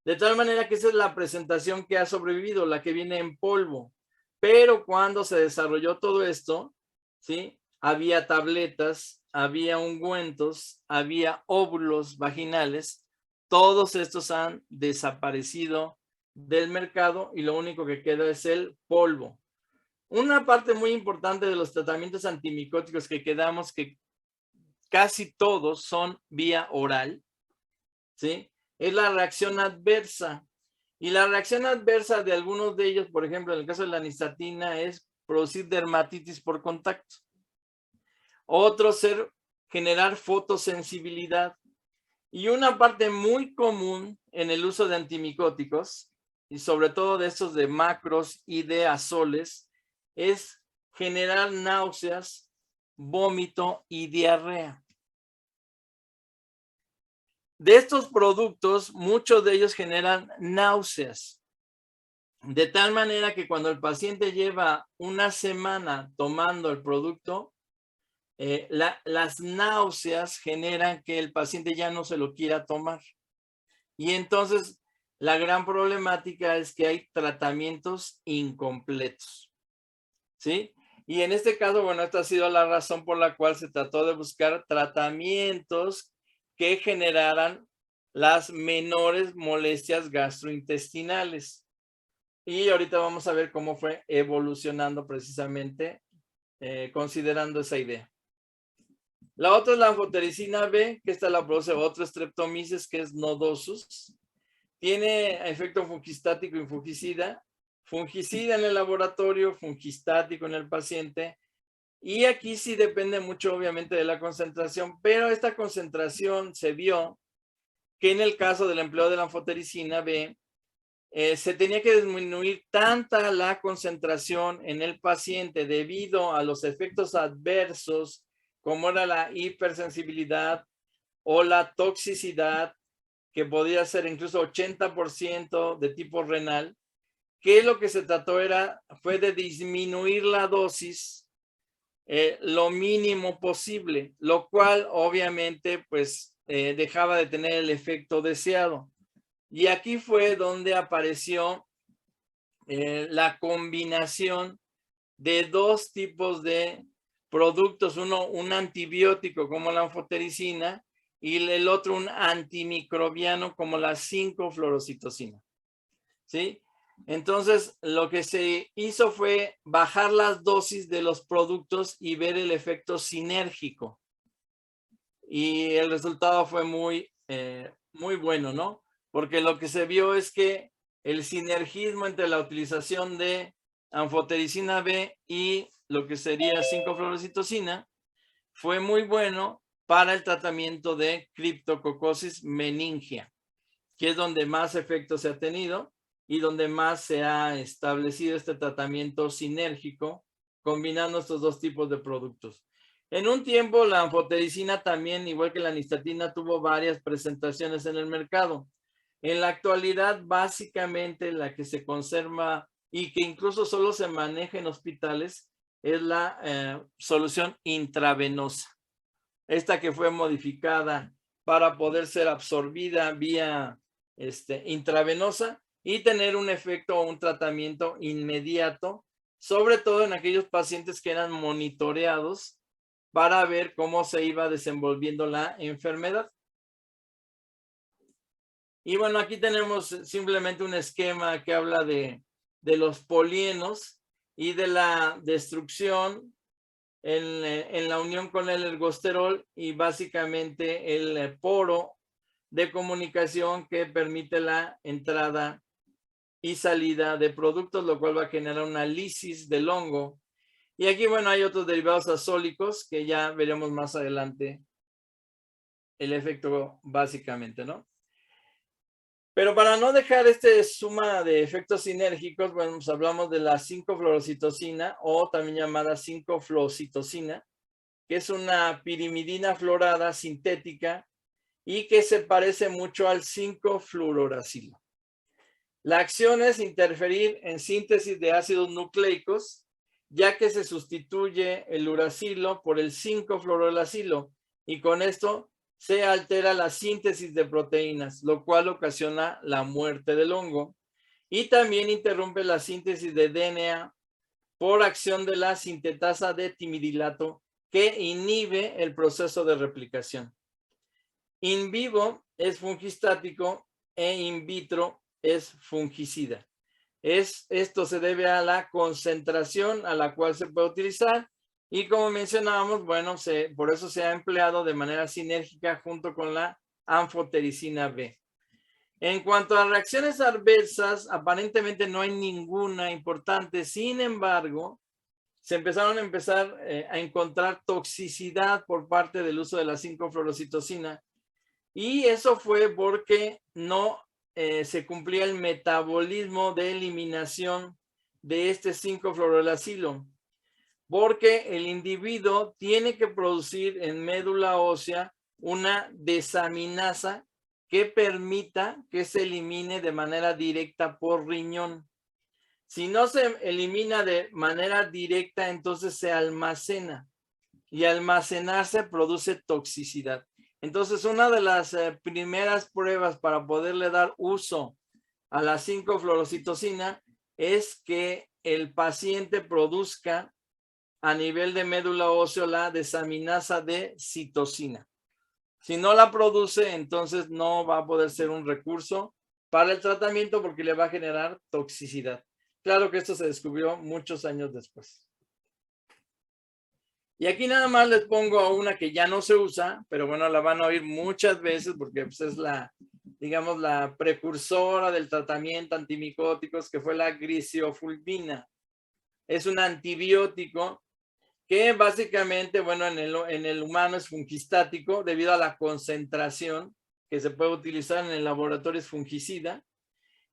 [SPEAKER 1] De tal manera que esa es la presentación que ha sobrevivido, la que viene en polvo. Pero cuando se desarrolló todo esto, ¿sí? Había tabletas, había ungüentos, había óvulos vaginales. Todos estos han desaparecido del mercado y lo único que queda es el polvo. Una parte muy importante de los tratamientos antimicóticos que quedamos, que casi todos son vía oral, ¿sí? Es la reacción adversa. Y la reacción adversa de algunos de ellos, por ejemplo, en el caso de la nistatina, es producir dermatitis por contacto. Otro ser generar fotosensibilidad. Y una parte muy común en el uso de antimicóticos, y sobre todo de estos de macros y de azoles, es generar náuseas, vómito y diarrea. De estos productos, muchos de ellos generan náuseas, de tal manera que cuando el paciente lleva una semana tomando el producto, las náuseas generan que el paciente ya no se lo quiera tomar. Y entonces, la gran problemática es que hay tratamientos incompletos, ¿sí? Y en este caso, bueno, esta ha sido la razón por la cual se trató de buscar tratamientos que generaran las menores molestias gastrointestinales. Y ahorita vamos a ver cómo fue evolucionando precisamente considerando esa idea. La otra es la anfotericina B, que esta la produce otro Streptomyces, que es nodosus. Tiene efecto fungistático y fungicida. fungicida en el laboratorio, fungistático en el paciente. Y aquí sí depende mucho obviamente de la concentración, pero esta concentración se vio que en el caso del empleo de la anfotericina B, se tenía que disminuir tanta la concentración en el paciente debido a los efectos adversos como era la hipersensibilidad o la toxicidad, que podía ser incluso 80% de tipo renal, que lo que se trató fue de disminuir la dosis lo mínimo posible, lo cual obviamente pues dejaba de tener el efecto deseado. Y aquí fue donde apareció la combinación de dos tipos de productos, uno un antibiótico como la anfotericina y el otro un antimicrobiano como la 5-fluorocitosina. ¿Sí? Entonces, lo que se hizo fue bajar las dosis de los productos y ver el efecto sinérgico. Y el resultado fue muy bueno, ¿no? Porque lo que se vio es que el sinergismo entre la utilización de anfotericina B y lo que sería 5-fluorocitosina fue muy bueno para el tratamiento de Cryptococcus meningia, que es donde más efecto se ha tenido y donde más se ha establecido este tratamiento sinérgico combinando estos dos tipos de productos. En un tiempo la anfotericina también, igual que la nistatina, tuvo varias presentaciones en el mercado. En la actualidad, básicamente la que se conserva y que incluso solo se maneja en hospitales es la solución intravenosa. Esta que fue modificada para poder ser absorbida vía intravenosa y tener un efecto o un tratamiento inmediato, sobre todo en aquellos pacientes que eran monitoreados para ver cómo se iba desenvolviendo la enfermedad. Y bueno, aquí tenemos simplemente un esquema que habla de los polienos y de la destrucción en la unión con el ergosterol y básicamente el poro de comunicación que permite la entrada y salida de productos, lo cual va a generar una lisis del hongo. Y aquí, bueno, hay otros derivados azólicos que ya veremos más adelante el efecto básicamente, ¿no? Pero para no dejar suma de efectos sinérgicos, bueno, pues hablamos de la 5-fluorocitosina o también llamada 5-fluocitosina, que es una pirimidina florada sintética y que se parece mucho al 5-fluoruracilo. La acción es interferir en síntesis de ácidos nucleicos, ya que se sustituye el uracilo por el 5-fluoruracilo y con esto se altera la síntesis de proteínas, lo cual ocasiona la muerte del hongo y también interrumpe la síntesis de DNA por acción de la sintetasa de timidilato que inhibe el proceso de replicación. In vivo es fungistático e in vitro es fungicida. Esto se debe a la concentración a la cual se puede utilizar y como mencionábamos, bueno, por eso se ha empleado de manera sinérgica junto con la anfotericina B. En cuanto a reacciones adversas, aparentemente no hay ninguna importante. Sin embargo, se empezaron a encontrar toxicidad por parte del uso de la 5-fluorocitosina. Y eso fue porque no se cumplía el metabolismo de eliminación de este 5-fluoruracilo. Porque el individuo tiene que producir en médula ósea una desaminasa que permita que se elimine de manera directa por riñón. Si no se elimina de manera directa, entonces se almacena y almacenarse produce toxicidad. Entonces, una de las primeras pruebas para poderle dar uso a la 5-fluorocitosina es que el paciente produzca a nivel de médula ósea la desaminasa de citosina. Si no la produce, entonces no va a poder ser un recurso para el tratamiento porque le va a generar toxicidad. Claro que esto se descubrió muchos años después. Y aquí nada más les pongo una que ya no se usa, pero bueno, la van a oír muchas veces porque pues, es la digamos, la precursora del tratamiento antimicóticos, que fue la grisiofulvina. Es un antibiótico que básicamente, bueno, en el humano es fungistático debido a la concentración que se puede utilizar en el laboratorio, es fungicida,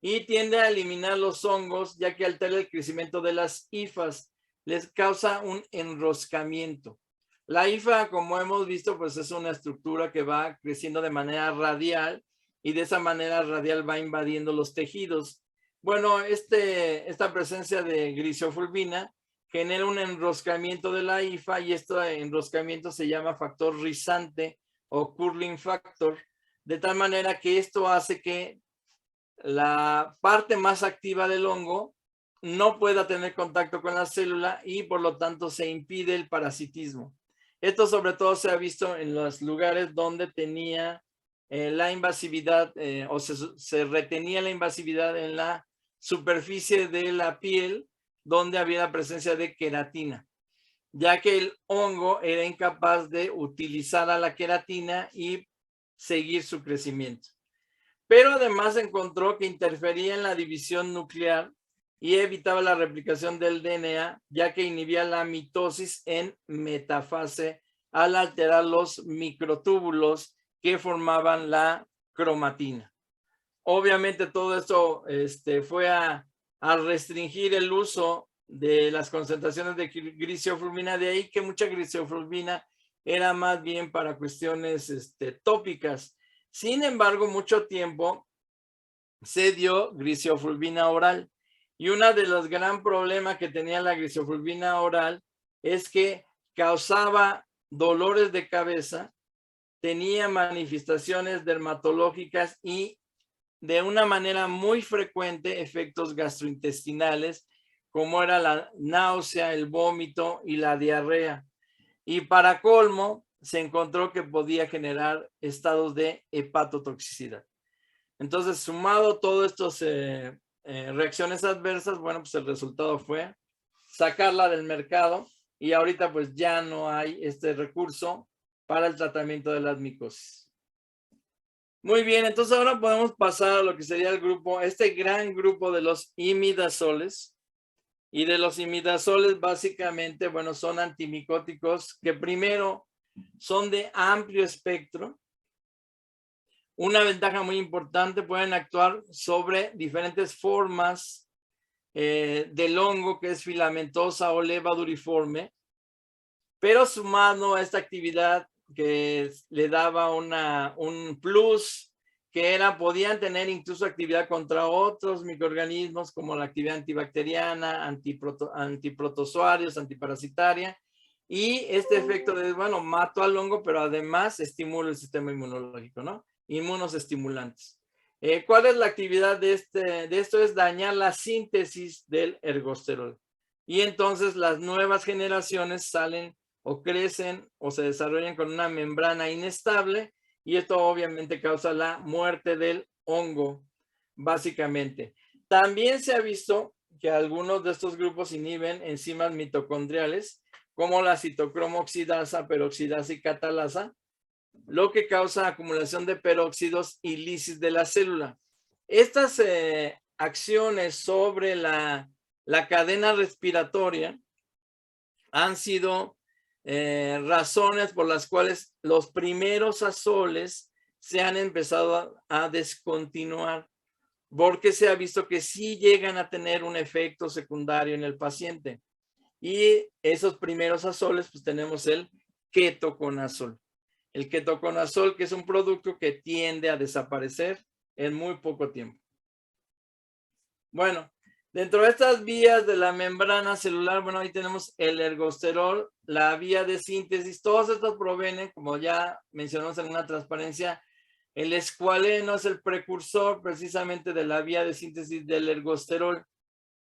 [SPEAKER 1] y tiende a eliminar los hongos, ya que altera el crecimiento de las hifas, les causa un enroscamiento. La hifa, como hemos visto, pues es una estructura que va creciendo de manera radial y de esa manera radial va invadiendo los tejidos. Bueno, esta presencia de grisiofulvina genera un enroscamiento de la hifa y este enroscamiento se llama factor rizante o curling factor, de tal manera que esto hace que la parte más activa del hongo no pueda tener contacto con la célula y por lo tanto se impide el parasitismo. Esto sobre todo se ha visto en los lugares donde tenía la invasividad o se retenía la invasividad en la superficie de la piel donde había la presencia de queratina, ya que el hongo era incapaz de utilizar a la queratina y seguir su crecimiento. Pero además encontró que interfería en la división nuclear y evitaba la replicación del DNA, ya que inhibía la mitosis en metafase al alterar los microtúbulos que formaban la cromatina. Obviamente todo esto fue a restringir el uso de las concentraciones de grisiofulvina, de ahí que mucha grisiofulvina era más bien para cuestiones tópicas. Sin embargo, mucho tiempo se dio grisiofulvina oral. Y uno de los gran problemas que tenía la grisiofulvina oral es que causaba dolores de cabeza, tenía manifestaciones dermatológicas y de una manera muy frecuente efectos gastrointestinales, como era la náusea, el vómito y la diarrea. Y para colmo, se encontró que podía generar estados de hepatotoxicidad. Entonces, sumado todas estas reacciones adversas, bueno, pues el resultado fue sacarla del mercado y ahorita pues ya no hay este recurso para el tratamiento de las micosis. Muy bien, entonces ahora podemos pasar a lo que sería el grupo, este gran grupo de los imidazoles. Y de los imidazoles básicamente, bueno, son antimicóticos que primero son de amplio espectro. Una ventaja muy importante, pueden actuar sobre diferentes formas del hongo que es filamentosa o levaduriforme, pero sumado a esta actividad que le daba un plus, que podían tener incluso actividad contra otros microorganismos como la actividad antibacteriana, antiprotozoarios, antiparasitaria, y este efecto de, bueno, mato al hongo, pero además estimulo el sistema inmunológico, ¿no? Inmunos estimulantes. ¿Cuál es la actividad de esto? Es dañar la síntesis del ergosterol. Y entonces las nuevas generaciones salen o crecen o se desarrollan con una membrana inestable y esto obviamente causa la muerte del hongo, básicamente. También se ha visto que algunos de estos grupos inhiben enzimas mitocondriales como la citocromo oxidasa, peroxidasa y catalasa, lo que causa acumulación de peróxidos y lisis de la célula. Estas acciones sobre la cadena respiratoria han sido razones por las cuales los primeros azoles se han empezado a descontinuar, porque se ha visto que sí llegan a tener un efecto secundario en el paciente. Y esos primeros azoles, pues tenemos el ketoconazol. El ketoconazol, que es un producto que tiende a desaparecer en muy poco tiempo. Bueno, dentro de estas vías de la membrana celular, bueno, ahí tenemos el ergosterol, la vía de síntesis. Todos estos provienen, como ya mencionamos en una transparencia, el escualeno es el precursor precisamente de la vía de síntesis del ergosterol.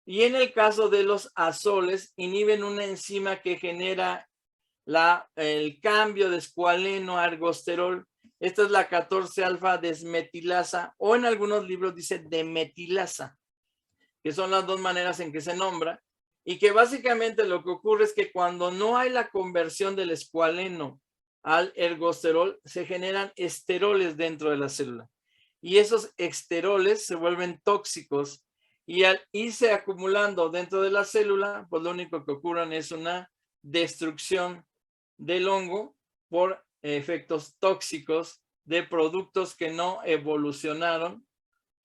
[SPEAKER 1] Y en el caso de los azoles, inhiben una enzima que genera el cambio de escualeno a ergosterol. Esta es la 14-alfa desmetilasa, o en algunos libros dice demetilasa, que son las dos maneras en que se nombra, y que básicamente lo que ocurre es que cuando no hay la conversión del escualeno al ergosterol, se generan esteroles dentro de la célula. y esos esteroles se vuelven tóxicos y al irse acumulando dentro de la célula, pues lo único que ocurre es una destrucción del hongo por efectos tóxicos de productos que no evolucionaron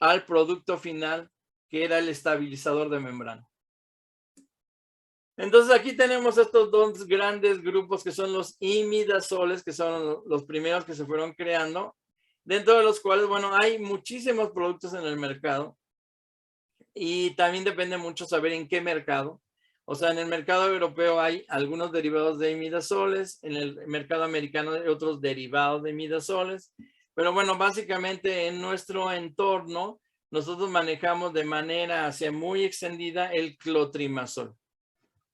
[SPEAKER 1] al producto final, que era el estabilizador de membrana. Entonces aquí tenemos estos dos grandes grupos que son los imidazoles, que son los primeros que se fueron creando, dentro de los cuales, bueno, hay muchísimos productos en el mercado y también depende mucho saber en qué mercado. O sea, en el mercado europeo hay algunos derivados de imidazoles, en el mercado americano hay otros derivados de imidazoles, pero bueno, básicamente en nuestro entorno nosotros manejamos de manera muy extendida el clotrimazol.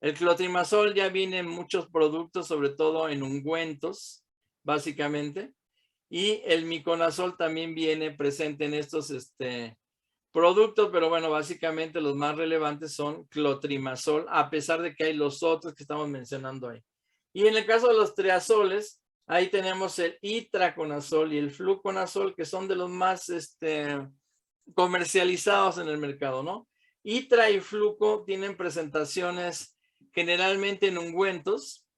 [SPEAKER 1] El clotrimazol ya viene en muchos productos, sobre todo en ungüentos, básicamente. Y el miconazol también viene presente en estos productos, pero bueno, básicamente los más relevantes son clotrimazol, a pesar de que hay los otros que estamos mencionando ahí. Y en el caso de los triazoles, ahí tenemos el itraconazol y el fluconazol, que son de los más comercializados en el mercado, ¿no? Itra y fluco tienen presentaciones generalmente en ungüentos,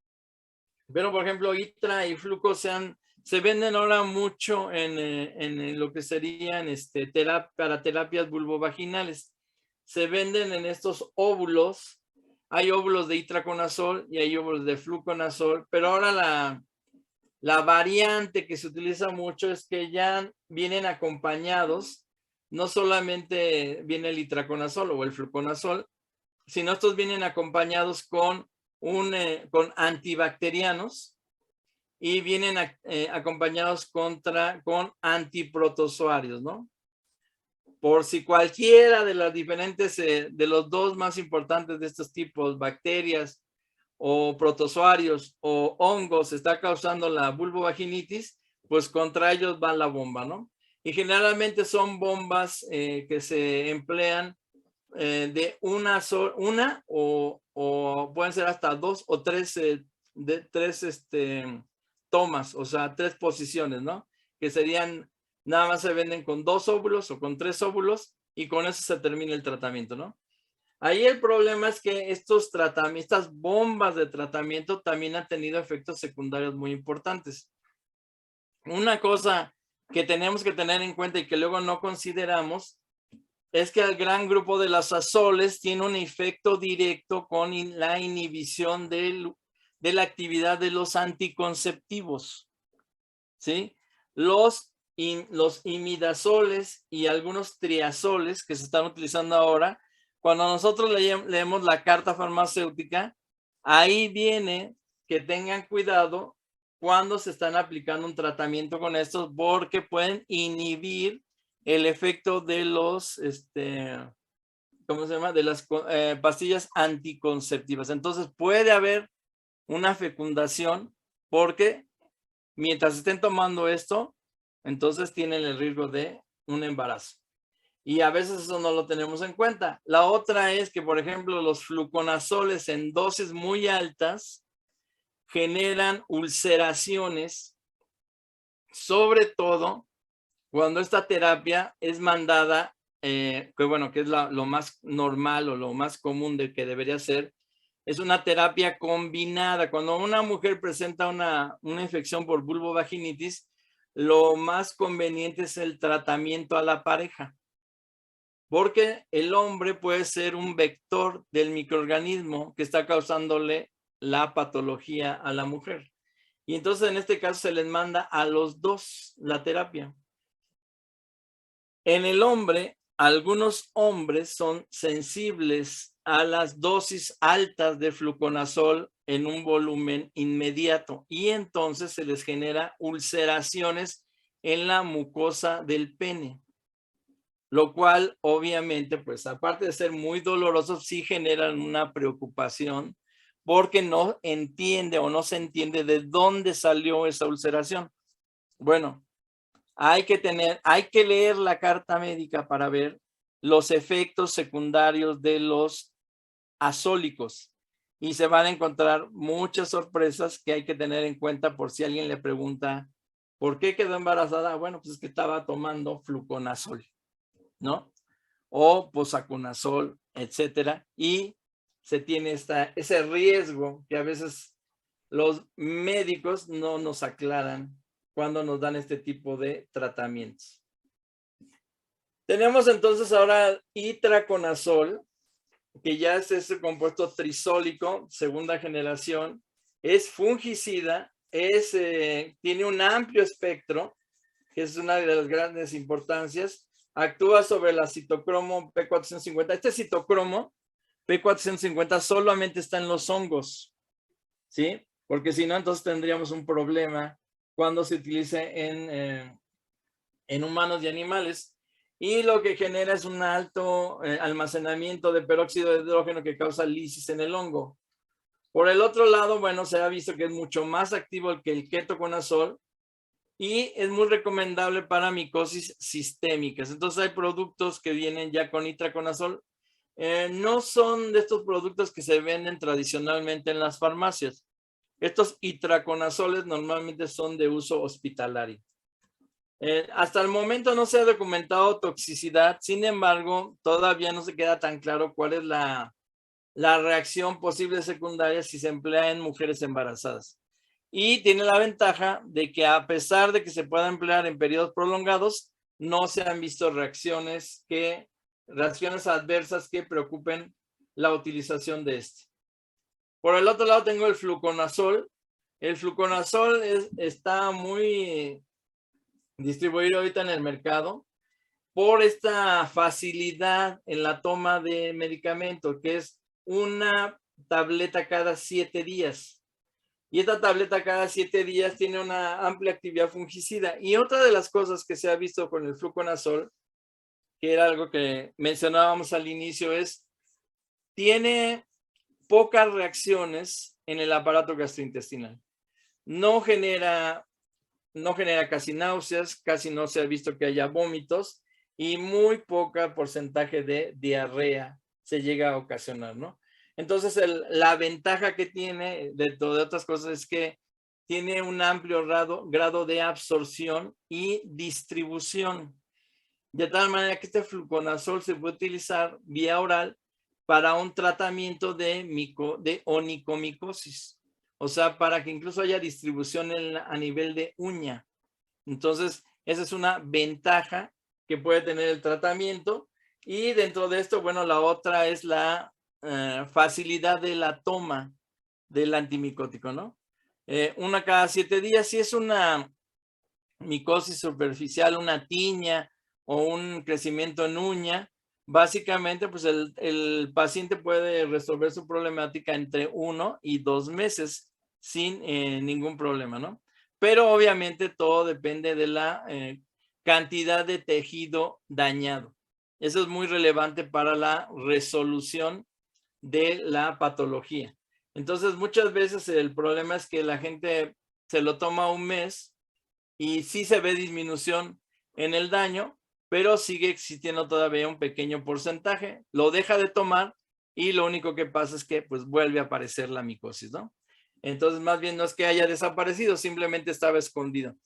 [SPEAKER 1] pero por ejemplo Itra y fluco se venden ahora mucho en lo que serían para terapias vulvovaginales. Se venden en estos óvulos. Hay óvulos de itraconazol y hay óvulos de fluconazol, pero ahora la variante que se utiliza mucho es que ya vienen acompañados, no solamente viene el itraconazol o el fluconazol, sino estos vienen acompañados con antibacterianos y vienen acompañados con antiprotozoarios, ¿no? Por si cualquiera de las diferentes, de los dos más importantes de estos tipos, bacterias o protozoarios o hongos, está causando la vulvovaginitis, pues contra ellos va la bomba, ¿no? Y generalmente son bombas que se emplean de una o pueden ser hasta 2 o 3 tomas, o sea, 3 posiciones, ¿no? Que serían, nada más se venden con 2 óvulos o con 3 óvulos y con eso se termina el tratamiento, ¿no? Ahí el problema es que estas bombas de tratamiento también han tenido efectos secundarios muy importantes. Una cosa que tenemos que tener en cuenta y que luego no consideramos es que el gran grupo de las azoles tiene un efecto directo con la inhibición de la actividad de los anticonceptivos, ¿sí? Los imidazoles y algunos triazoles que se están utilizando ahora, cuando nosotros leemos la carta farmacéutica, ahí viene que tengan cuidado cuando se están aplicando un tratamiento con estos, porque pueden inhibir el efecto de los, ¿cómo se llama? De las pastillas anticonceptivas. Entonces puede haber una fecundación porque mientras estén tomando esto, entonces tienen el riesgo de un embarazo. Y a veces eso no lo tenemos en cuenta. La otra es que, por ejemplo, los fluconazoles en dosis muy altas generan ulceraciones, sobre todo cuando esta terapia es mandada, que bueno, que es lo más normal o lo más común de que debería ser, es una terapia combinada. Cuando una mujer presenta una infección por vulvovaginitis, lo más conveniente es el tratamiento a la pareja, porque el hombre puede ser un vector del microorganismo que está causándole la patología a la mujer. Y entonces en este caso se les manda a los dos la terapia. En el hombre, algunos hombres son sensibles a las dosis altas de fluconazol en un volumen inmediato y entonces se les genera ulceraciones en la mucosa del pene, lo cual obviamente, pues aparte de ser muy doloroso, sí generan una preocupación porque no entiende o no se entiende de dónde salió esa ulceración. Bueno, hay que leer la carta médica para ver los efectos secundarios de los azólicos y se van a encontrar muchas sorpresas que hay que tener en cuenta por si alguien le pregunta ¿Por qué quedó embarazada? Bueno, pues es que estaba tomando fluconazol, ¿no? O posaconazol, etcétera, y se tiene ese riesgo que a veces los médicos no nos aclaran cuando nos dan este tipo de tratamientos. Tenemos entonces ahora itraconazol, que ya es ese compuesto trisólico, segunda generación, es fungicida, tiene un amplio espectro, que es una de las grandes importancias, actúa sobre la citocromo P450. Este citocromo P450 solamente está en los hongos, ¿sí? Porque si no, entonces tendríamos un problema cuando se utilice en humanos y animales. Y lo que genera es un alto almacenamiento de peróxido de hidrógeno que causa lisis en el hongo. Por el otro lado, bueno, se ha visto que es mucho más activo que el ketoconazol y es muy recomendable para micosis sistémicas. Entonces hay productos que vienen ya con itraconazol. No son de estos productos que se venden tradicionalmente en las farmacias. Estos itraconazoles normalmente son de uso hospitalario. Hasta el momento no se ha documentado toxicidad, sin embargo, todavía no se queda tan claro cuál es la reacción posible secundaria si se emplea en mujeres embarazadas. Y tiene la ventaja de que a pesar de que se pueda emplear en periodos prolongados, no se han visto reacciones adversas que preocupen la utilización de este. Por el otro lado tengo el fluconazol. El fluconazol está muy distribuido ahorita en el mercado por esta facilidad en la toma de medicamento, que es una tableta cada 7 días. Y esta tableta cada 7 días tiene una amplia actividad fungicida. Y otra de las cosas que se ha visto con el fluconazol, que era algo que mencionábamos al inicio, tiene pocas reacciones en el aparato gastrointestinal. No genera casi náuseas, casi no se ha visto que haya vómitos y muy poca porcentaje de diarrea se llega a ocasionar, ¿no? Entonces, la ventaja que tiene, de otras cosas, es que tiene un amplio grado de absorción y distribución, de tal manera que este fluconazol se puede utilizar vía oral para un tratamiento de onicomicosis. O sea, para que incluso haya distribución a nivel de uña. Entonces, esa es una ventaja que puede tener el tratamiento. Y dentro de esto, bueno, la otra es la facilidad de la toma del antimicótico, ¿no? Una cada 7 días. Si es una micosis superficial, una tiña o un crecimiento en uña, básicamente, pues el paciente puede resolver su problemática entre 1 y 2 meses sin ningún problema, ¿no? Pero obviamente todo depende de la cantidad de tejido dañado. Eso es muy relevante para la resolución de la patología. Entonces, muchas veces el problema es que la gente se lo toma un mes y sí se ve disminución en el daño, pero sigue existiendo todavía un pequeño porcentaje, lo deja de tomar y lo único que pasa es que pues vuelve a aparecer la micosis, ¿no? Entonces más bien no es que haya desaparecido, simplemente estaba escondido.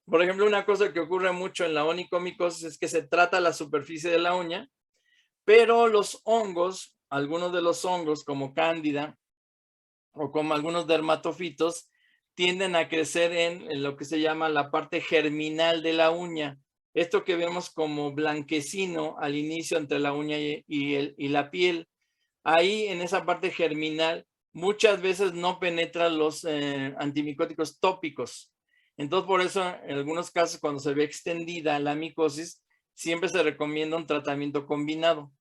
[SPEAKER 1] Por ejemplo, una cosa que ocurre mucho en la onicomicosis es que se trata la superficie de la uña, pero los hongos, algunos de los hongos como cándida o como algunos dermatofitos, tienden a crecer en lo que se llama la parte germinal de la uña. Esto que vemos como blanquecino al inicio entre la uña y la piel. Ahí en esa parte germinal muchas veces no penetran los antimicóticos tópicos. Entonces por eso en algunos casos cuando se ve extendida la micosis siempre se recomienda un tratamiento combinado,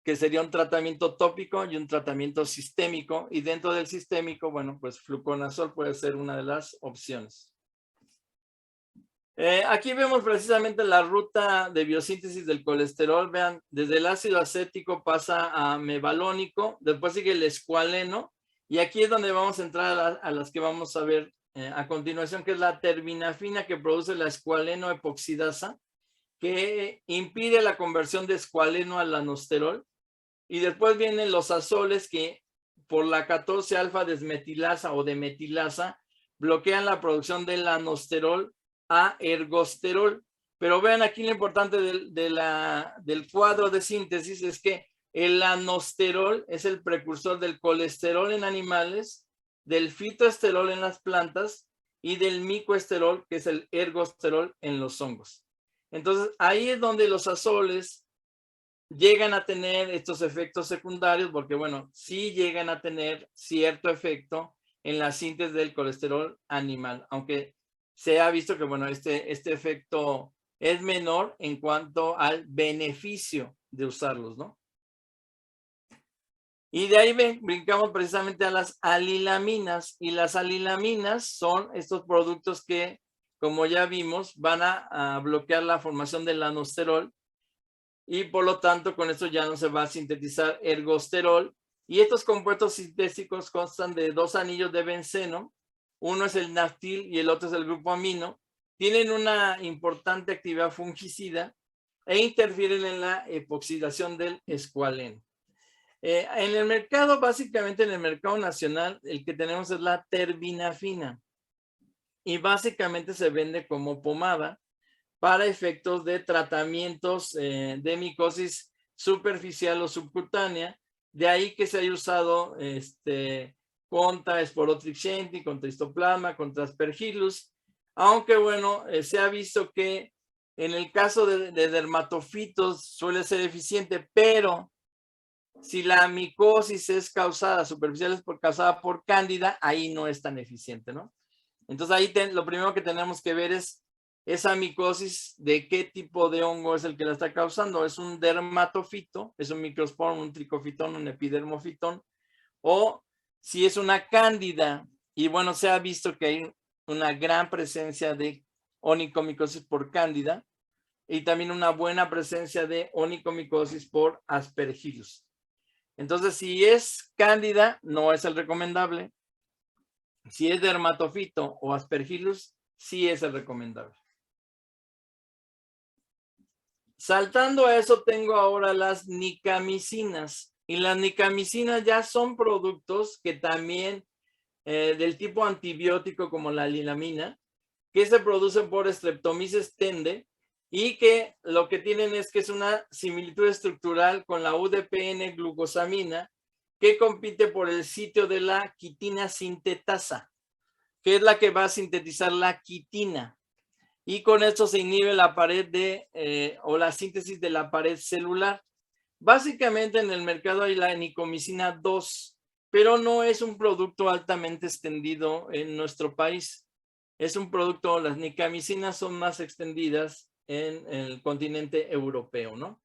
[SPEAKER 1] que sería un tratamiento tópico y un tratamiento sistémico, y dentro del sistémico, bueno, pues fluconazol puede ser una de las opciones. Aquí vemos precisamente la ruta de biosíntesis del colesterol. Vean, desde el ácido acético pasa a mevalónico, después sigue el escualeno, y aquí es donde vamos a entrar a las que vamos a ver a continuación, que es la terminafina que produce la escualeno epoxidasa, que impide la conversión de escualeno al lanosterol. Y después vienen los azoles que por la 14 alfa desmetilasa o demetilasa bloquean la producción del lanosterol a ergosterol. Pero vean aquí lo importante del cuadro de síntesis es que el anosterol es el precursor del colesterol en animales, del fitoesterol en las plantas y del micoesterol, que es el ergosterol en los hongos. Entonces, ahí es donde los azoles llegan a tener estos efectos secundarios, porque bueno, sí llegan a tener cierto efecto en la síntesis del colesterol animal, aunque se ha visto que bueno, este efecto es menor en cuanto al beneficio de usarlos, ¿no? Y de ahí brincamos precisamente a las alilaminas, y las alilaminas son estos productos que, como ya vimos, van a bloquear la formación del anosterol, y por lo tanto con esto ya no se va a sintetizar ergosterol. Y estos compuestos sintéticos constan de 2 anillos de benceno, uno es el naftil y el otro es el grupo amino. Tienen una importante actividad fungicida e interfieren en la epoxidación del escualeno. En el mercado, básicamente en el mercado nacional, el que tenemos es la terbinafina, y básicamente se vende como pomada para efectos de tratamientos de micosis superficial o subcutánea. De ahí que se haya usado contra Sporotrix contra Histoplasma, contra Aspergillus, aunque bueno, se ha visto que en el caso de dermatofitos suele ser eficiente, pero si la micosis es causada, superficial es causada por cándida, ahí no es tan eficiente, ¿no? Entonces ahí lo primero que tenemos que ver es esa micosis, de qué tipo de hongo es el que la está causando. ¿Es un dermatofito, es un microsporum, un tricofitón, un epidermofitón? O si es una cándida, y bueno, se ha visto que hay una gran presencia de onicomicosis por cándida y también una buena presencia de onicomicosis por Aspergillus. Entonces, si es cándida, no es el recomendable. Si es dermatofito o Aspergillus, sí es el recomendable. Saltando a eso, tengo ahora las nicamicinas. Y las nicamicinas ya son productos que también del tipo antibiótico como la lilamina, que se producen por Streptomyces tende, y que lo que tienen es que es una similitud estructural con la UDPN-glucosamina, que compite por el sitio de la quitina sintetasa, que es la que va a sintetizar la quitina. Y con esto se inhibe la pared o la síntesis de la pared celular. Básicamente en el mercado hay la nicomicina 2, pero no es un producto altamente extendido en nuestro país. Es un producto, las nicamicinas son más extendidas en el continente europeo, ¿no?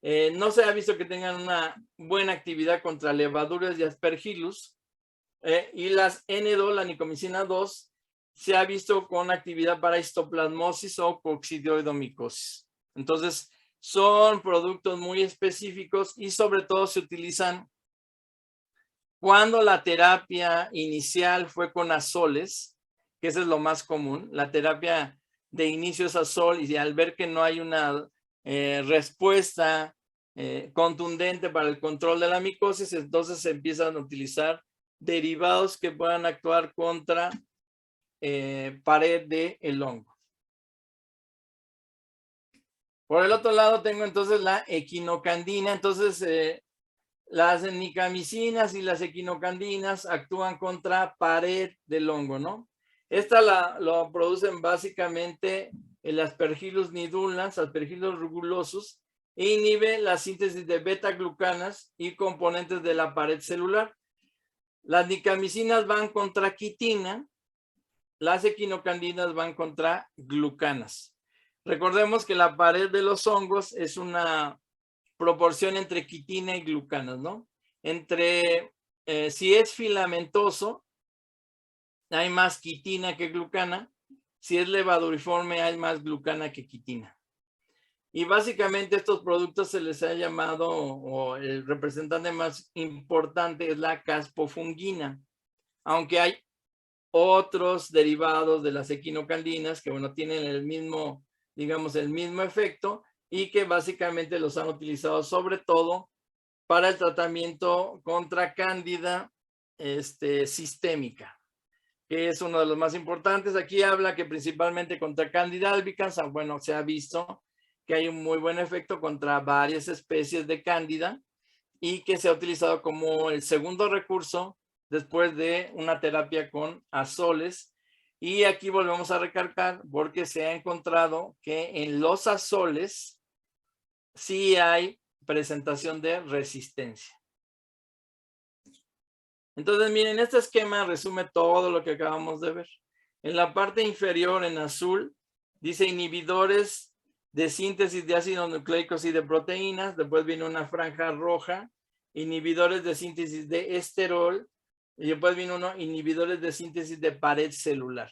[SPEAKER 1] No se ha visto que tengan una buena actividad contra levaduras y Aspergillus, y las N2, la nicomicina 2, se ha visto con actividad para histoplasmosis o coccidioidomicosis. Entonces, son productos muy específicos y sobre todo se utilizan cuando la terapia inicial fue con azoles, que eso es lo más común. La terapia de inicio es azol, y al ver que no hay una respuesta contundente para el control de la micosis, entonces se empiezan a utilizar derivados que puedan actuar contra pared del hongo. Por el otro lado tengo entonces la equinocandina. Entonces las nicamicinas y las equinocandinas actúan contra pared del hongo, ¿no? Esta lo producen básicamente el Aspergillus nidulans, Aspergillus rugulosus, e inhibe la síntesis de beta-glucanas y componentes de la pared celular. Las nicamicinas van contra quitina, las equinocandinas van contra glucanas. Recordemos que la pared de los hongos es una proporción entre quitina y glucanas, ¿no? Si es filamentoso, hay más quitina que glucana. Si es levaduriforme, hay más glucana que quitina. Y básicamente estos productos se les ha llamado, o el representante más importante es la caspofungina, aunque hay otros derivados de las equinocandinas que, bueno, tienen el mismo, digamos, el mismo efecto, y que básicamente los han utilizado sobre todo para el tratamiento contra cándida sistémica. que es uno de los más importantes. Aquí habla que principalmente contra Candida albicans, bueno, se ha visto que hay un muy buen efecto contra varias especies de Cándida y que se ha utilizado como el segundo recurso después de una terapia con azoles. Y aquí volvemos a recalcar porque se ha encontrado que en los azoles sí hay presentación de resistencia. Entonces, miren, este esquema resume todo lo que acabamos de ver. En la parte inferior, en azul, dice inhibidores de síntesis de ácidos nucleicos y de proteínas. Después viene una franja roja, inhibidores de síntesis de esterol. Y después viene uno, inhibidores de síntesis de pared celular.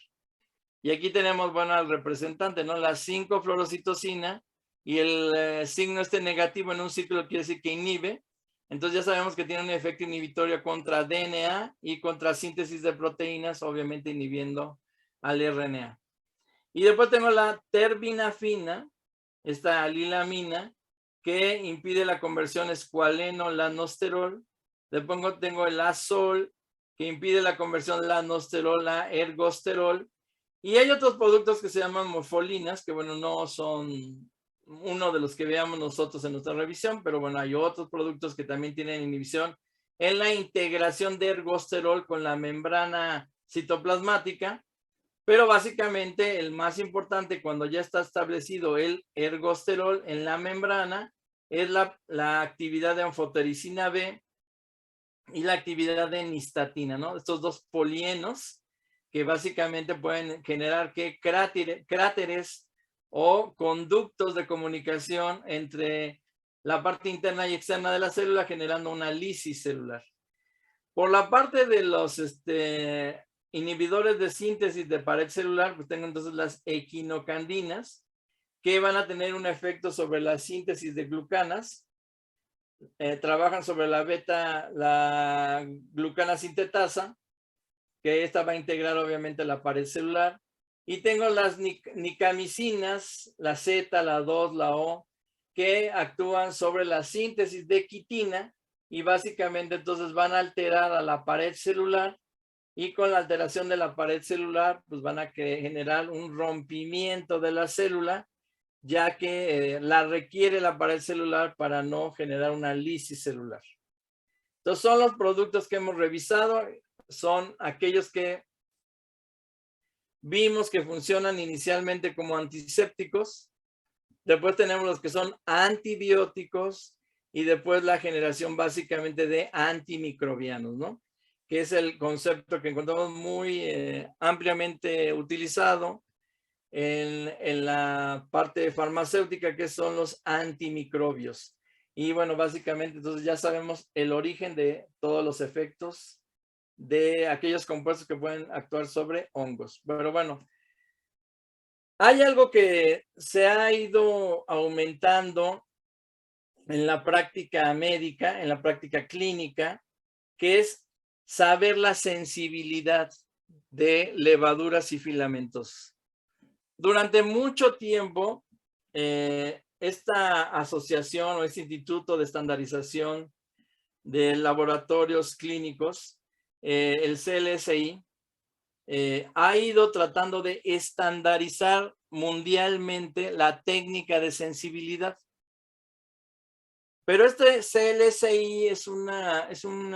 [SPEAKER 1] Y aquí tenemos, bueno, al representante, ¿no? La 5-fluorocitosina y el signo negativo en un círculo quiere decir que inhibe. Entonces ya sabemos que tiene un efecto inhibitorio contra DNA y contra síntesis de proteínas, obviamente inhibiendo al RNA. Y después tengo la terbinafina, esta alilamina, que impide la conversión escualeno-lanosterol. Después tengo el azol, que impide la conversión lanosterol a ergosterol. Y hay otros productos que se llaman morfolinas, que bueno, no son uno de los que veamos nosotros en nuestra revisión, pero bueno, hay otros productos que también tienen inhibición en la integración de ergosterol con la membrana citoplasmática, pero básicamente el más importante cuando ya está establecido el ergosterol en la membrana es la actividad de anfotericina B y la actividad de nistatina, ¿no? Estos dos polienos que básicamente pueden generar que cráteres o conductos de comunicación entre la parte interna y externa de la célula, generando una lisis celular. Por la parte de los inhibidores de síntesis de pared celular, pues tengo entonces las equinocandinas, que van a tener un efecto sobre la síntesis de glucanas. Trabajan sobre la glucana sintetasa, que esta va a integrar obviamente la pared celular. Y tengo las nicamicinas, la Z, la 2, la O, que actúan sobre la síntesis de quitina y básicamente entonces van a alterar a la pared celular y con la alteración de la pared celular pues van a generar un rompimiento de la célula, ya que la requiere la pared celular para no generar una lisis celular. Entonces son los productos que hemos revisado, son aquellos que vimos que funcionan inicialmente como antisépticos, después tenemos los que son antibióticos y después la generación básicamente de antimicrobianos, ¿no? Que es el concepto que encontramos muy ampliamente utilizado en la parte farmacéutica, que son los antimicrobios. Y bueno, básicamente entonces ya sabemos el origen de todos los efectos de aquellos compuestos que pueden actuar sobre hongos. Pero bueno, hay algo que se ha ido aumentando en la práctica médica, en la práctica clínica, que es saber la sensibilidad de levaduras y filamentos. Durante mucho tiempo, esta asociación o este instituto de estandarización de laboratorios clínicos, el CLSI, ha ido tratando de estandarizar mundialmente la técnica de sensibilidad. Pero este CLSI es un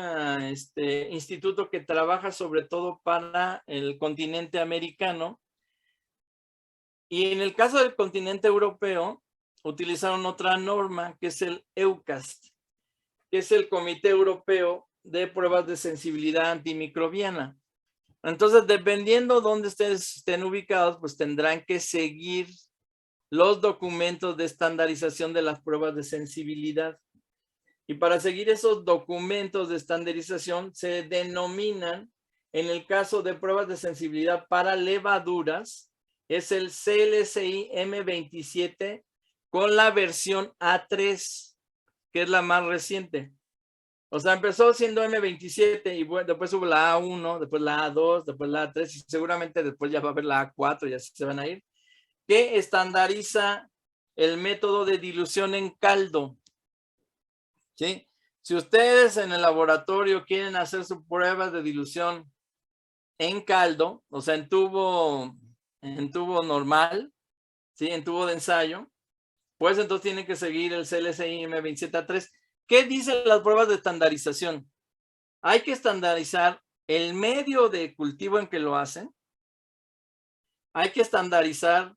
[SPEAKER 1] instituto que trabaja sobre todo para el continente americano. Y en el caso del continente europeo, utilizaron otra norma que es el EUCAST, que es el Comité Europeo de Pruebas de Sensibilidad Antimicrobiana. Entonces, dependiendo dónde ustedes estén ubicados, pues tendrán que seguir los documentos de estandarización de las pruebas de sensibilidad. Y para seguir esos documentos de estandarización se denominan, en el caso de pruebas de sensibilidad para levaduras, es el CLSI M27 con la versión A3, que es la más reciente. O sea, empezó siendo M27 y bueno, después hubo la A1, después la A2, después la A3 y seguramente después ya va a haber la A4 y así se van a ir, que estandariza el método de dilución en caldo. ¿Sí? Si ustedes en el laboratorio quieren hacer su prueba de dilución en caldo, o sea, en tubo normal, ¿sí? En tubo de ensayo, pues entonces tiene que seguir el CLSI M27A3. ¿Qué dicen las pruebas de estandarización? Hay que estandarizar el medio de cultivo en que lo hacen. Hay que estandarizar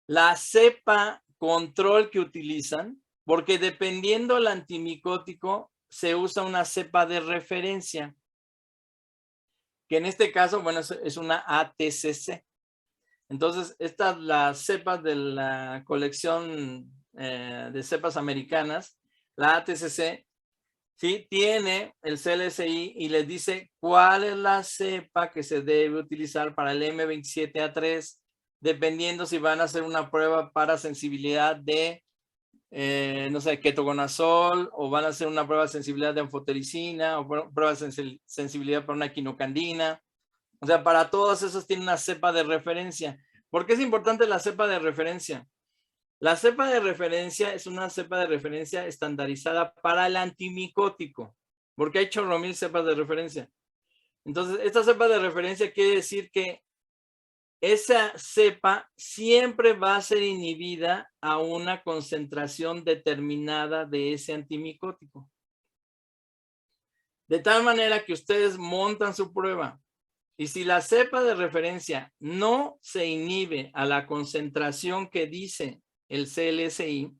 [SPEAKER 1] la cepa control que utilizan, porque dependiendo del antimicótico, se usa una cepa de referencia, que en este caso, bueno, es una ATCC. Entonces, estas las cepas de la colección de cepas americanas, la ATCC, ¿sí? Tiene el CLSI y les dice cuál es la cepa que se debe utilizar para el M27A3, dependiendo si van a hacer una prueba para sensibilidad de, no sé, ketoconazol, o van a hacer una prueba de sensibilidad de anfotericina, o prueba de sensibilidad para una quinocandina. O sea, para todas esas tiene una cepa de referencia. ¿Por qué es importante la cepa de referencia? La cepa de referencia es una cepa de referencia estandarizada para el antimicótico, porque hay chorro mil cepas de referencia. Entonces, esta cepa de referencia quiere decir que esa cepa siempre va a ser inhibida a una concentración determinada de ese antimicótico. De tal manera que ustedes montan su prueba. Y si la cepa de referencia no se inhibe a la concentración que dice el CLSI,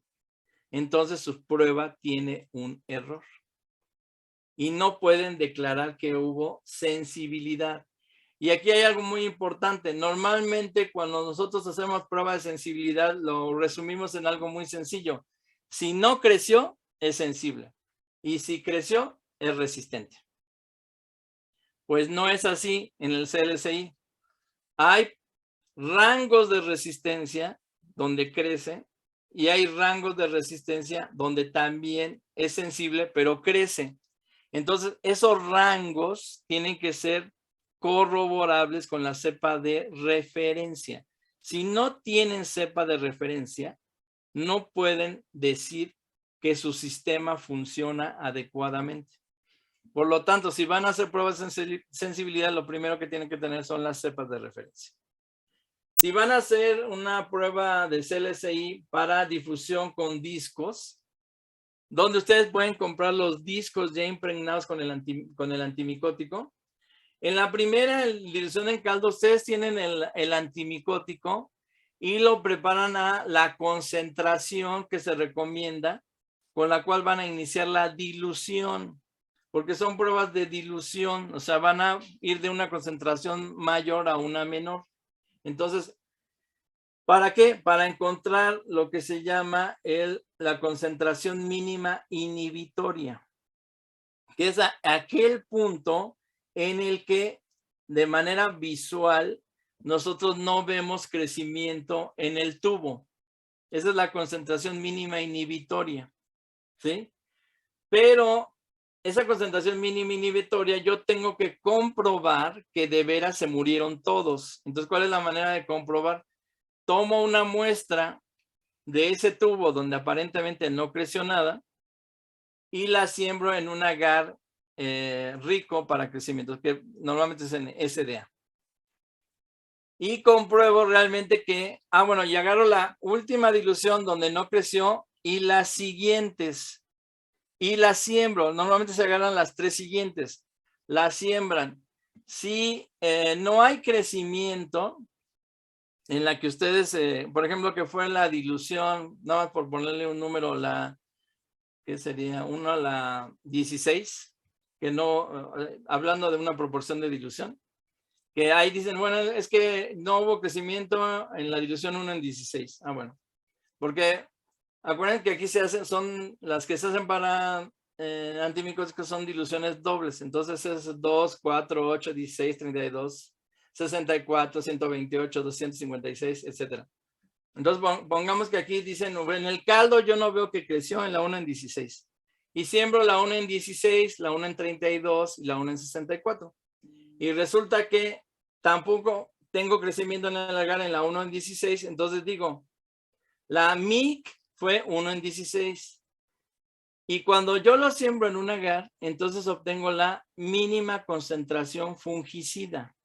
[SPEAKER 1] entonces su prueba tiene un error. Y no pueden declarar que hubo sensibilidad. Y aquí hay algo muy importante. Normalmente cuando nosotros hacemos prueba de sensibilidad, lo resumimos en algo muy sencillo. Si no creció, es sensible. Y si creció, es resistente. Pues no es así en el CLSI. Hay rangos de resistencia donde crece y hay rangos de resistencia donde también es sensible, pero crece. Entonces, esos rangos tienen que ser corroborables con la cepa de referencia. Si no tienen cepa de referencia, no pueden decir que su sistema funciona adecuadamente. Por lo tanto, si van a hacer pruebas de sensibilidad, lo primero que tienen que tener son las cepas de referencia. Si van a hacer una prueba de CLSI para difusión con discos, donde ustedes pueden comprar los discos ya impregnados con el antimicótico, en la primera dilución en caldo, ustedes tienen el antimicótico y lo preparan a la concentración que se recomienda, con la cual van a iniciar la dilución. Porque son pruebas de dilución, o sea, van a ir de una concentración mayor a una menor. Entonces, ¿para qué? Para encontrar lo que se llama la concentración mínima inhibitoria, que es aquel punto en el que de manera visual nosotros no vemos crecimiento en el tubo. Esa es la concentración mínima inhibitoria, ¿sí? Pero esa concentración mínima inhibitoria yo tengo que comprobar que de veras se murieron todos. Entonces, ¿cuál es la manera de comprobar? Tomo una muestra de ese tubo donde aparentemente no creció nada y la siembro en un agar rico para crecimiento, que normalmente es en SDA. Y compruebo realmente que, bueno, y agarro la última dilución donde no creció y las siguientes. Y las siembro. Normalmente se agarran las 3 siguientes. Las siembran. Si no hay crecimiento en la que ustedes, por ejemplo, que fue la dilución, nada más por ponerle un número, ¿qué sería? La 16, que no, hablando de una proporción de dilución, que ahí dicen, bueno, es que no hubo crecimiento en la dilución 1 en 16. Bueno, porque acuérdense que aquí se hacen, son las que se hacen para antimicóticos, son diluciones dobles. Entonces es 2, 4, 8, 16, 32, 64, 128, 256, etcétera. Entonces pongamos que aquí dicen, en el caldo yo no veo que creció en la 1 en 16. Y siembro la 1 en 16, la 1 en 32 y la 1 en 64. Y resulta que tampoco tengo crecimiento en el agar en la 1 en 16. Entonces digo, la MIC fue 1 en 16. Y cuando yo lo siembro en un agar, entonces obtengo la mínima concentración fungicida.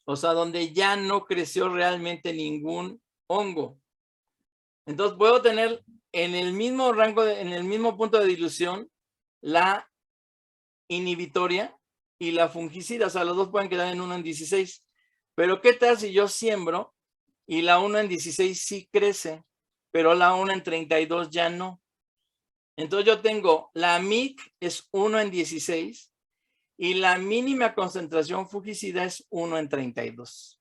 [SPEAKER 1] O sea, donde ya no creció realmente ningún hongo. Entonces puedo tener en el mismo rango, en el mismo punto de dilución, la inhibitoria y la fungicida. O sea, los dos pueden quedar en 1 en 16. Pero ¿qué tal si yo siembro y la 1 en 16 sí crece, pero la 1 en 32 ya no? Entonces yo tengo la MIC es 1 en 16 y la mínima concentración fungicida es 1 en 32.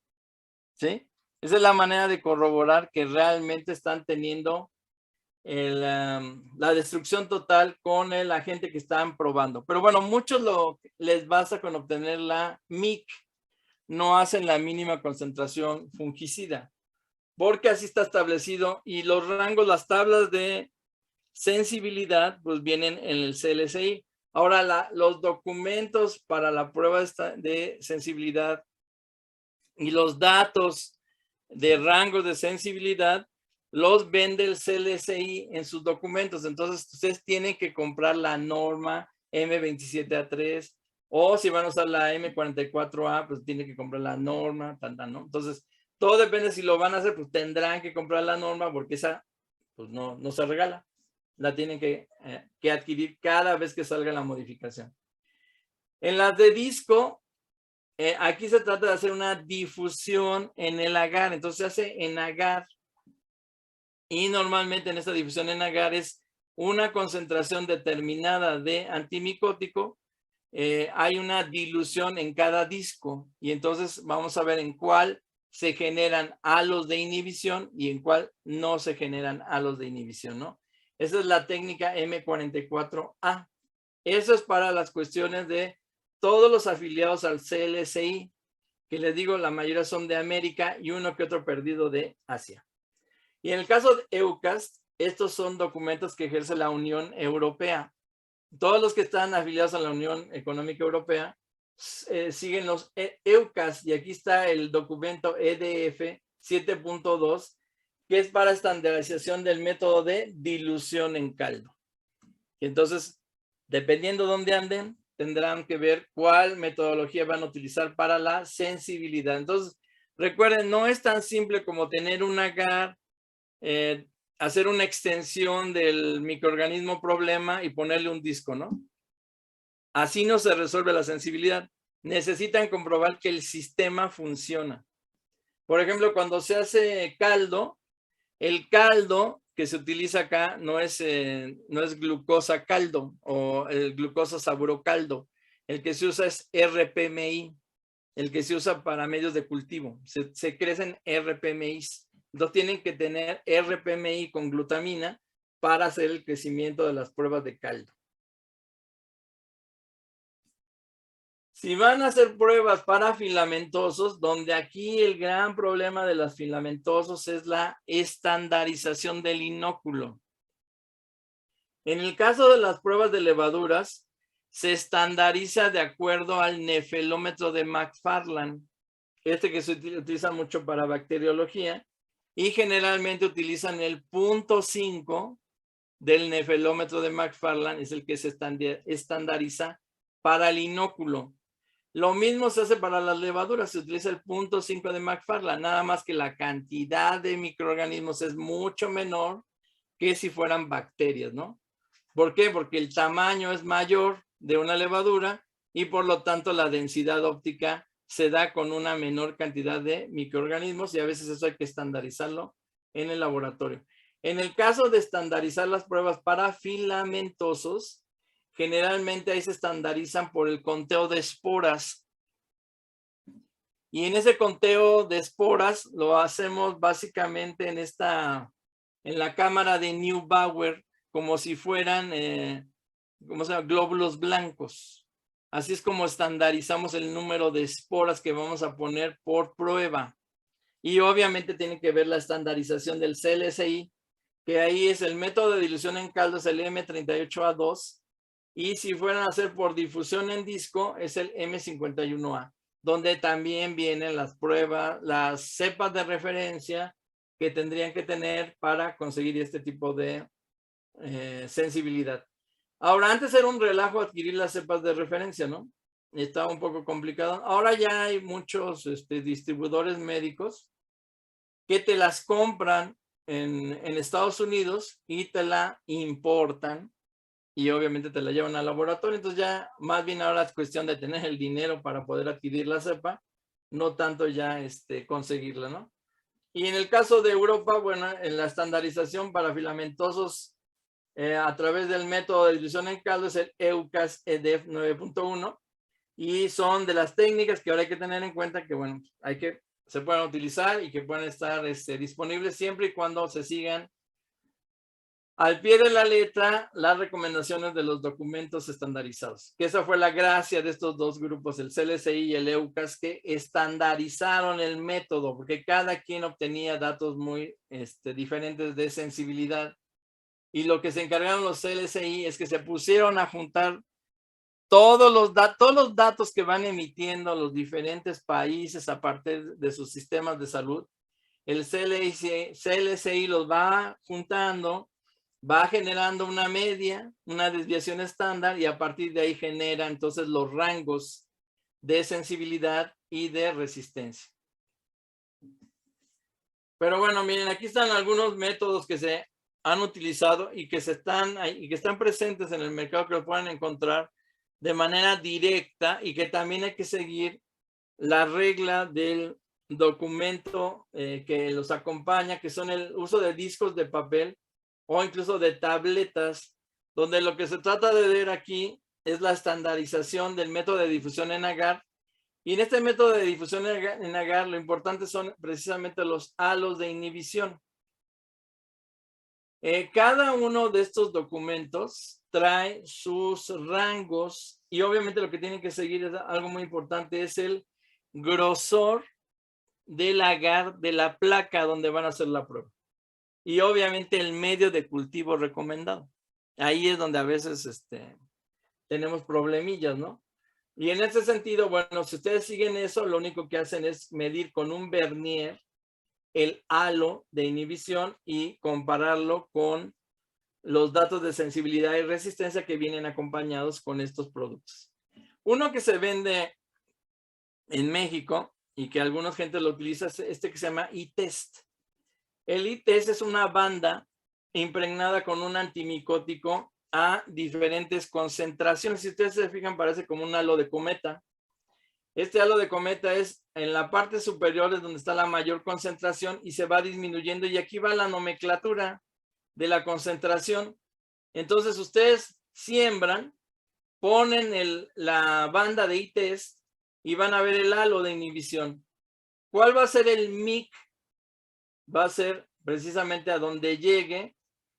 [SPEAKER 1] ¿Sí? Esa es la manera de corroborar que realmente están teniendo la destrucción total con el agente que están probando. Pero bueno, muchos les basta con obtener la MIC, no hacen la mínima concentración fungicida, porque así está establecido y los rangos, las tablas de sensibilidad, pues vienen en el CLSI. Ahora, los documentos para la prueba de sensibilidad y los datos de rangos de sensibilidad los vende el CLSI en sus documentos. Entonces, ustedes tienen que comprar la norma M27A3 o si van a usar la M44A, pues tienen que comprar la norma, ¿no? Entonces, todo depende si lo van a hacer, pues tendrán que comprar la norma porque esa pues no se regala. La tienen que adquirir cada vez que salga la modificación. En las de disco, aquí se trata de hacer una difusión en el agar. Entonces se hace en agar. Y normalmente en esta difusión en agar es una concentración determinada de antimicótico. Hay una dilución en cada disco. Y entonces vamos a ver en cuál se generan halos de inhibición y en cuál no se generan halos de inhibición, ¿no? Esa es la técnica M44A. Eso es para las cuestiones de todos los afiliados al CLSI, que les digo, la mayoría son de América y uno que otro perdido de Asia. Y en el caso de EUCAST, estos son documentos que ejerce la Unión Europea. Todos los que están afiliados a la Unión Económica Europea siguen los EUCAST y aquí está el documento EDF 7.2, que es para estandarización del método de dilución en caldo. Y entonces, dependiendo de dónde anden, tendrán que ver cuál metodología van a utilizar para la sensibilidad. Entonces, recuerden, no es tan simple como tener un agar, hacer una extensión del microorganismo problema y ponerle un disco, ¿no? Así no se resuelve la sensibilidad. Necesitan comprobar que el sistema funciona. Por ejemplo, cuando se hace caldo, el caldo que se utiliza acá no es glucosa caldo o el glucosa saburo caldo. El que se usa es RPMI, el que se usa para medios de cultivo. Se crecen RPMIs. Entonces tienen que tener RPMI con glutamina para hacer el crecimiento de las pruebas de caldo. Si van a hacer pruebas para filamentosos, donde aquí el gran problema de los filamentosos es la estandarización del inóculo. En el caso de las pruebas de levaduras, se estandariza de acuerdo al nefelómetro de McFarland, que se utiliza mucho para bacteriología, y generalmente utilizan el 0.5 del nefelómetro de McFarland, es el que se estandariza para el inóculo. Lo mismo se hace para las levaduras, se utiliza el 0.5 de McFarland, nada más que la cantidad de microorganismos es mucho menor que si fueran bacterias, ¿no? ¿Por qué? Porque el tamaño es mayor de una levadura y por lo tanto la densidad óptica se da con una menor cantidad de microorganismos y a veces eso hay que estandarizarlo en el laboratorio. En el caso de estandarizar las pruebas para filamentosos, generalmente ahí se estandarizan por el conteo de esporas. Y en ese conteo de esporas lo hacemos básicamente en la cámara de Neubauer, como si fueran ¿cómo se llama? Glóbulos blancos. Así es como estandarizamos el número de esporas que vamos a poner por prueba. Y obviamente tiene que ver la estandarización del CLSI, que ahí es el método de dilución en caldo, es el M38A2. Y si fueran a hacer por difusión en disco, es el M51A, donde también vienen las pruebas, las cepas de referencia que tendrían que tener para conseguir este tipo de sensibilidad. Ahora, antes era un relajo adquirir las cepas de referencia, ¿no? estaba un poco complicado. Ahora ya hay muchos distribuidores médicos que te las compran en Estados Unidos y te la importan y obviamente te la llevan al laboratorio. Entonces ya más bien ahora es cuestión de tener el dinero para poder adquirir la cepa, no tanto ya conseguirla, ¿no? Y en el caso de Europa, bueno, en la estandarización para filamentosos a través del método de dilución en caldo es el EUCAS EDEF 9.1 y son de las técnicas que ahora hay que tener en cuenta que, bueno, se pueden utilizar y que pueden estar disponibles siempre y cuando se sigan al pie de la letra las recomendaciones de los documentos estandarizados. Que esa fue la gracia de estos dos grupos, el CLSI y el EUCAS, que estandarizaron el método, porque cada quien obtenía datos muy diferentes de sensibilidad. Y lo que se encargaron los CLSI es que se pusieron a juntar todos los datos que van emitiendo los diferentes países a partir de sus sistemas de salud. El CLSI los va juntando, va generando una media, una desviación estándar y a partir de ahí genera entonces los rangos de sensibilidad y de resistencia. Pero bueno, miren, aquí están algunos métodos que se han utilizado y que están presentes en el mercado, que lo pueden encontrar de manera directa y que también hay que seguir la regla del documento que los acompaña, que son el uso de discos de papel o incluso de tabletas, donde lo que se trata de ver aquí es la estandarización del método de difusión en agar. Y en este método de difusión en agar, lo importante son precisamente los halos de inhibición. Cada uno de estos documentos trae sus rangos y obviamente lo que tienen que seguir es algo muy importante, es el grosor del agar de la placa donde van a hacer la prueba. Y obviamente el medio de cultivo recomendado. Ahí es donde a veces tenemos problemillas, ¿no? Y en ese sentido, bueno, si ustedes siguen eso, lo único que hacen es medir con un vernier el halo de inhibición y compararlo con los datos de sensibilidad y resistencia que vienen acompañados con estos productos. Uno que se vende en México y que alguna gente lo utiliza es que se llama E-Test. El E-Test es una banda impregnada con un antimicótico a diferentes concentraciones. Si ustedes se fijan, parece como un halo de cometa. Este halo de cometa es en la parte superior, es donde está la mayor concentración y se va disminuyendo. Y aquí va la nomenclatura de la concentración. Entonces ustedes siembran, ponen la banda de E-Test y van a ver el halo de inhibición. ¿Cuál va a ser el MIC? Va a ser precisamente a donde llegue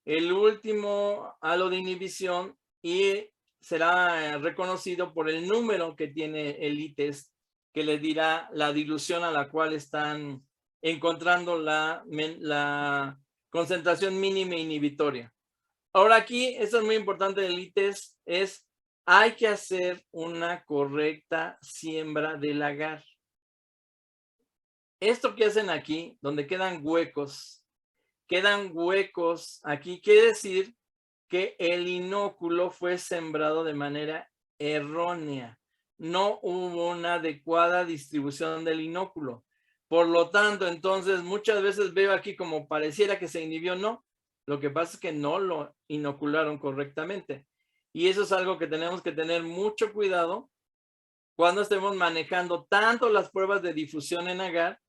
[SPEAKER 1] el último halo de inhibición y será reconocido por el número que tiene el E-Test, que le dirá la dilución a la cual están encontrando la concentración mínima inhibitoria. Ahora aquí, esto es muy importante del E-Test, hay que hacer una correcta siembra del agar. Esto que hacen aquí, donde quedan huecos aquí, quiere decir que el inóculo fue sembrado de manera errónea. No hubo una adecuada distribución del inóculo. Por lo tanto, entonces, muchas veces veo aquí como pareciera que se inhibió, no. Lo que pasa es que no lo inocularon correctamente. Y eso es algo que tenemos que tener mucho cuidado cuando estemos manejando tanto las pruebas de difusión en agar.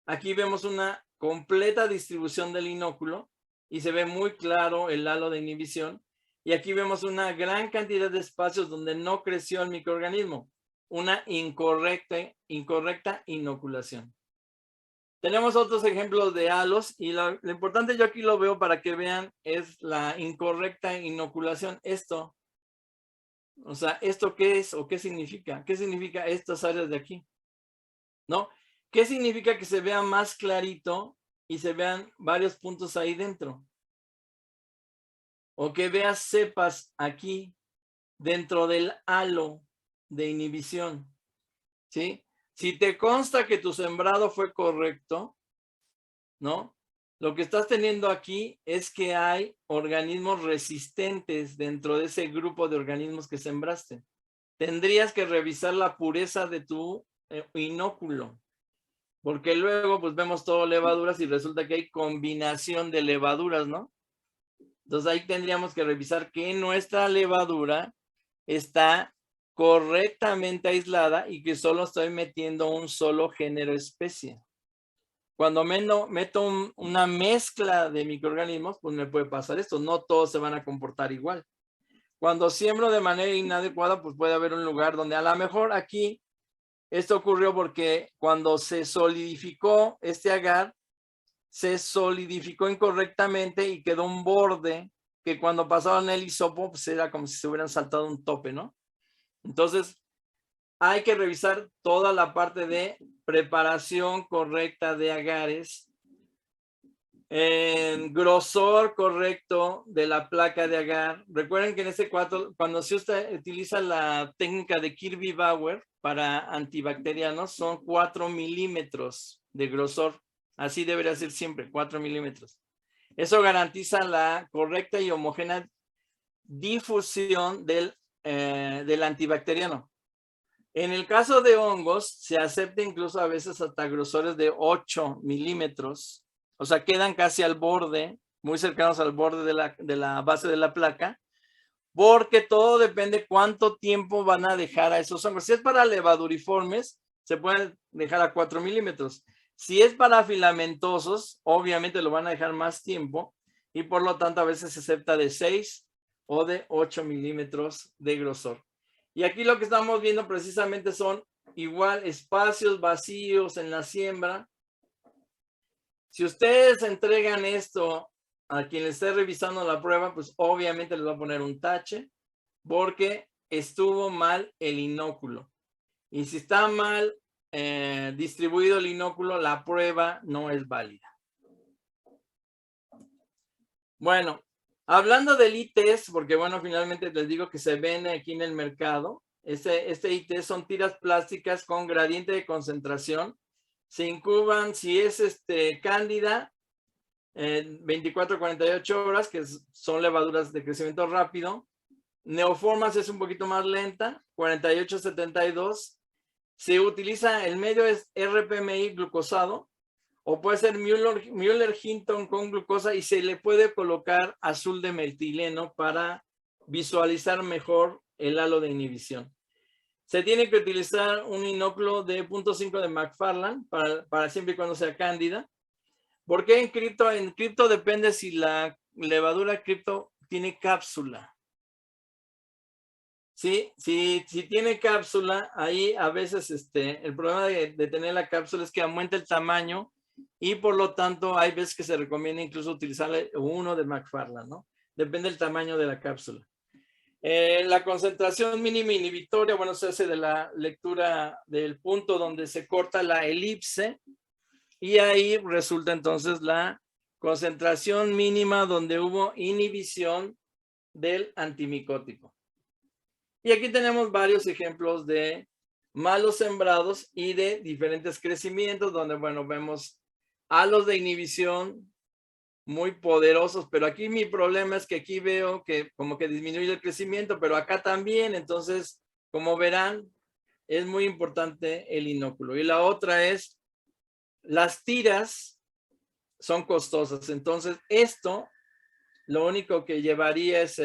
[SPEAKER 1] Aquí vemos una completa distribución del inóculo y se ve muy claro el halo de inhibición. Y aquí vemos una gran cantidad de espacios donde no creció el microorganismo. Una incorrecta inoculación. Tenemos otros ejemplos de halos y lo importante, yo aquí lo veo para que vean, es la incorrecta inoculación. Esto, o sea, ¿esto qué es o qué significa? ¿Qué significa estas áreas de aquí? ¿No? ¿Qué significa que se vea más clarito y se vean varios puntos ahí dentro? O que veas cepas aquí dentro del halo de inhibición. ¿Sí? Si te consta que tu sembrado fue correcto, ¿no? Lo que estás teniendo aquí es que hay organismos resistentes dentro de ese grupo de organismos que sembraste. tendrías que revisar la pureza de tu inóculo. Porque luego pues vemos todo levaduras y resulta que hay combinación de levaduras, ¿no? Entonces ahí tendríamos que revisar que nuestra levadura está correctamente aislada y que solo estoy metiendo un solo género especie. Cuando meto una mezcla de microorganismos, pues me puede pasar esto. No todos se van a comportar igual. Cuando siembro de manera inadecuada, pues puede haber un lugar donde a lo mejor aquí esto ocurrió porque cuando se solidificó este agar, se solidificó incorrectamente y quedó un borde que cuando pasaban el hisopo, pues era como si se hubieran saltado un tope, ¿no? Entonces, hay que revisar toda la parte de preparación correcta de agares, grosor correcto de la placa de agar. Recuerden que en este cuando se utiliza la técnica de Kirby-Bauer para antibacterianos, son 4 milímetros de grosor. Así debería ser siempre, 4 milímetros. Eso garantiza la correcta y homogénea difusión del antibacteriano. En el caso de hongos, se acepta incluso a veces hasta grosores de 8 milímetros. O sea, quedan casi al borde, muy cercanos al borde de la base de la placa, porque todo depende cuánto tiempo van a dejar a esos hongos. Si es para levaduriformes, se pueden dejar a 4 milímetros. Si es para filamentosos, obviamente lo van a dejar más tiempo y por lo tanto a veces se acepta de 6 o de 8 milímetros de grosor. Y aquí lo que estamos viendo precisamente son igual espacios vacíos en la siembra. Si ustedes entregan esto a quien le esté revisando la prueba, pues obviamente les va a poner un tache porque estuvo mal el inóculo. Y si está mal distribuido el inóculo, la prueba no es válida. Bueno, hablando del ITES, porque bueno, finalmente les digo que se vende aquí en el mercado. Este ITES son tiras plásticas con gradiente de concentración. Se incuban, si es cándida, 24 a 48 horas, que son levaduras de crecimiento rápido. Neoformas es un poquito más lenta, 48 a 72. Se utiliza, el medio es RPMI glucosado, o puede ser Müller-Hinton con glucosa y se le puede colocar azul de metileno para visualizar mejor el halo de inhibición. Se tiene que utilizar un inóculo de 0.5 de McFarland para siempre y cuando sea cándida. ¿Por qué en cripto? En cripto depende si la levadura cripto tiene cápsula. Sí, si tiene cápsula, ahí a veces el problema de tener la cápsula es que aumenta el tamaño y por lo tanto hay veces que se recomienda incluso utilizar uno de McFarland, ¿no? Depende del tamaño de la cápsula. La concentración mínima inhibitoria, bueno, se hace de la lectura del punto donde se corta la elipse y ahí resulta entonces la concentración mínima donde hubo inhibición del antimicótico. Y aquí tenemos varios ejemplos de malos sembrados y de diferentes crecimientos, donde, bueno, vemos halos de inhibición muy poderosos, pero aquí mi problema es que aquí veo que como que disminuye el crecimiento, pero acá también, entonces, como verán, es muy importante el inóculo. Y la otra es, las tiras son costosas, entonces esto lo único que llevaría es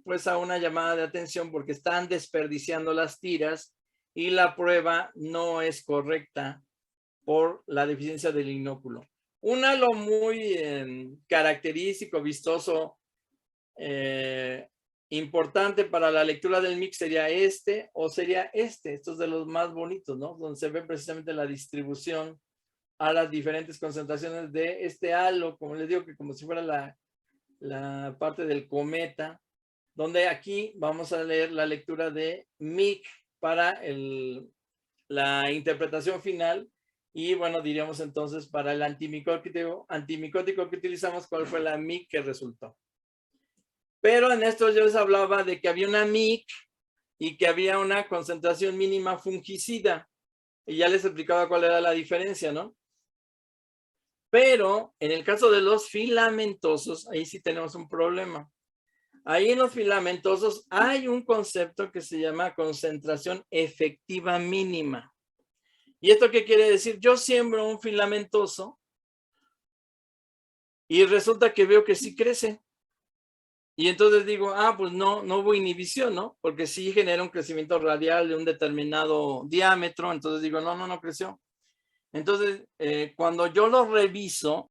[SPEAKER 1] pues a una llamada de atención porque están desperdiciando las tiras y la prueba no es correcta por la deficiencia del inóculo. Un halo muy característico, vistoso, importante para la lectura del mix sería este o sería este. Estos de los más bonitos, ¿no? Donde se ve precisamente la distribución a las diferentes concentraciones de este halo, como les digo, que como si fuera la parte del cometa, donde aquí vamos a leer la lectura de MIC para la interpretación final y bueno, diríamos entonces para el antimicótico que utilizamos, cuál fue la MIC que resultó. Pero en esto yo les hablaba de que había una MIC y que había una concentración mínima fungicida y ya les explicaba cuál era la diferencia, ¿no? Pero en el caso de los filamentosos, ahí sí tenemos un problema. Ahí en los filamentosos hay un concepto que se llama concentración efectiva mínima. ¿Y esto qué quiere decir? Yo siembro un filamentoso y resulta que veo que sí crece. Y entonces digo, pues no hubo inhibición, ¿no? Porque sí genera un crecimiento radial de un determinado diámetro. Entonces digo, no creció. Entonces, cuando yo lo reviso,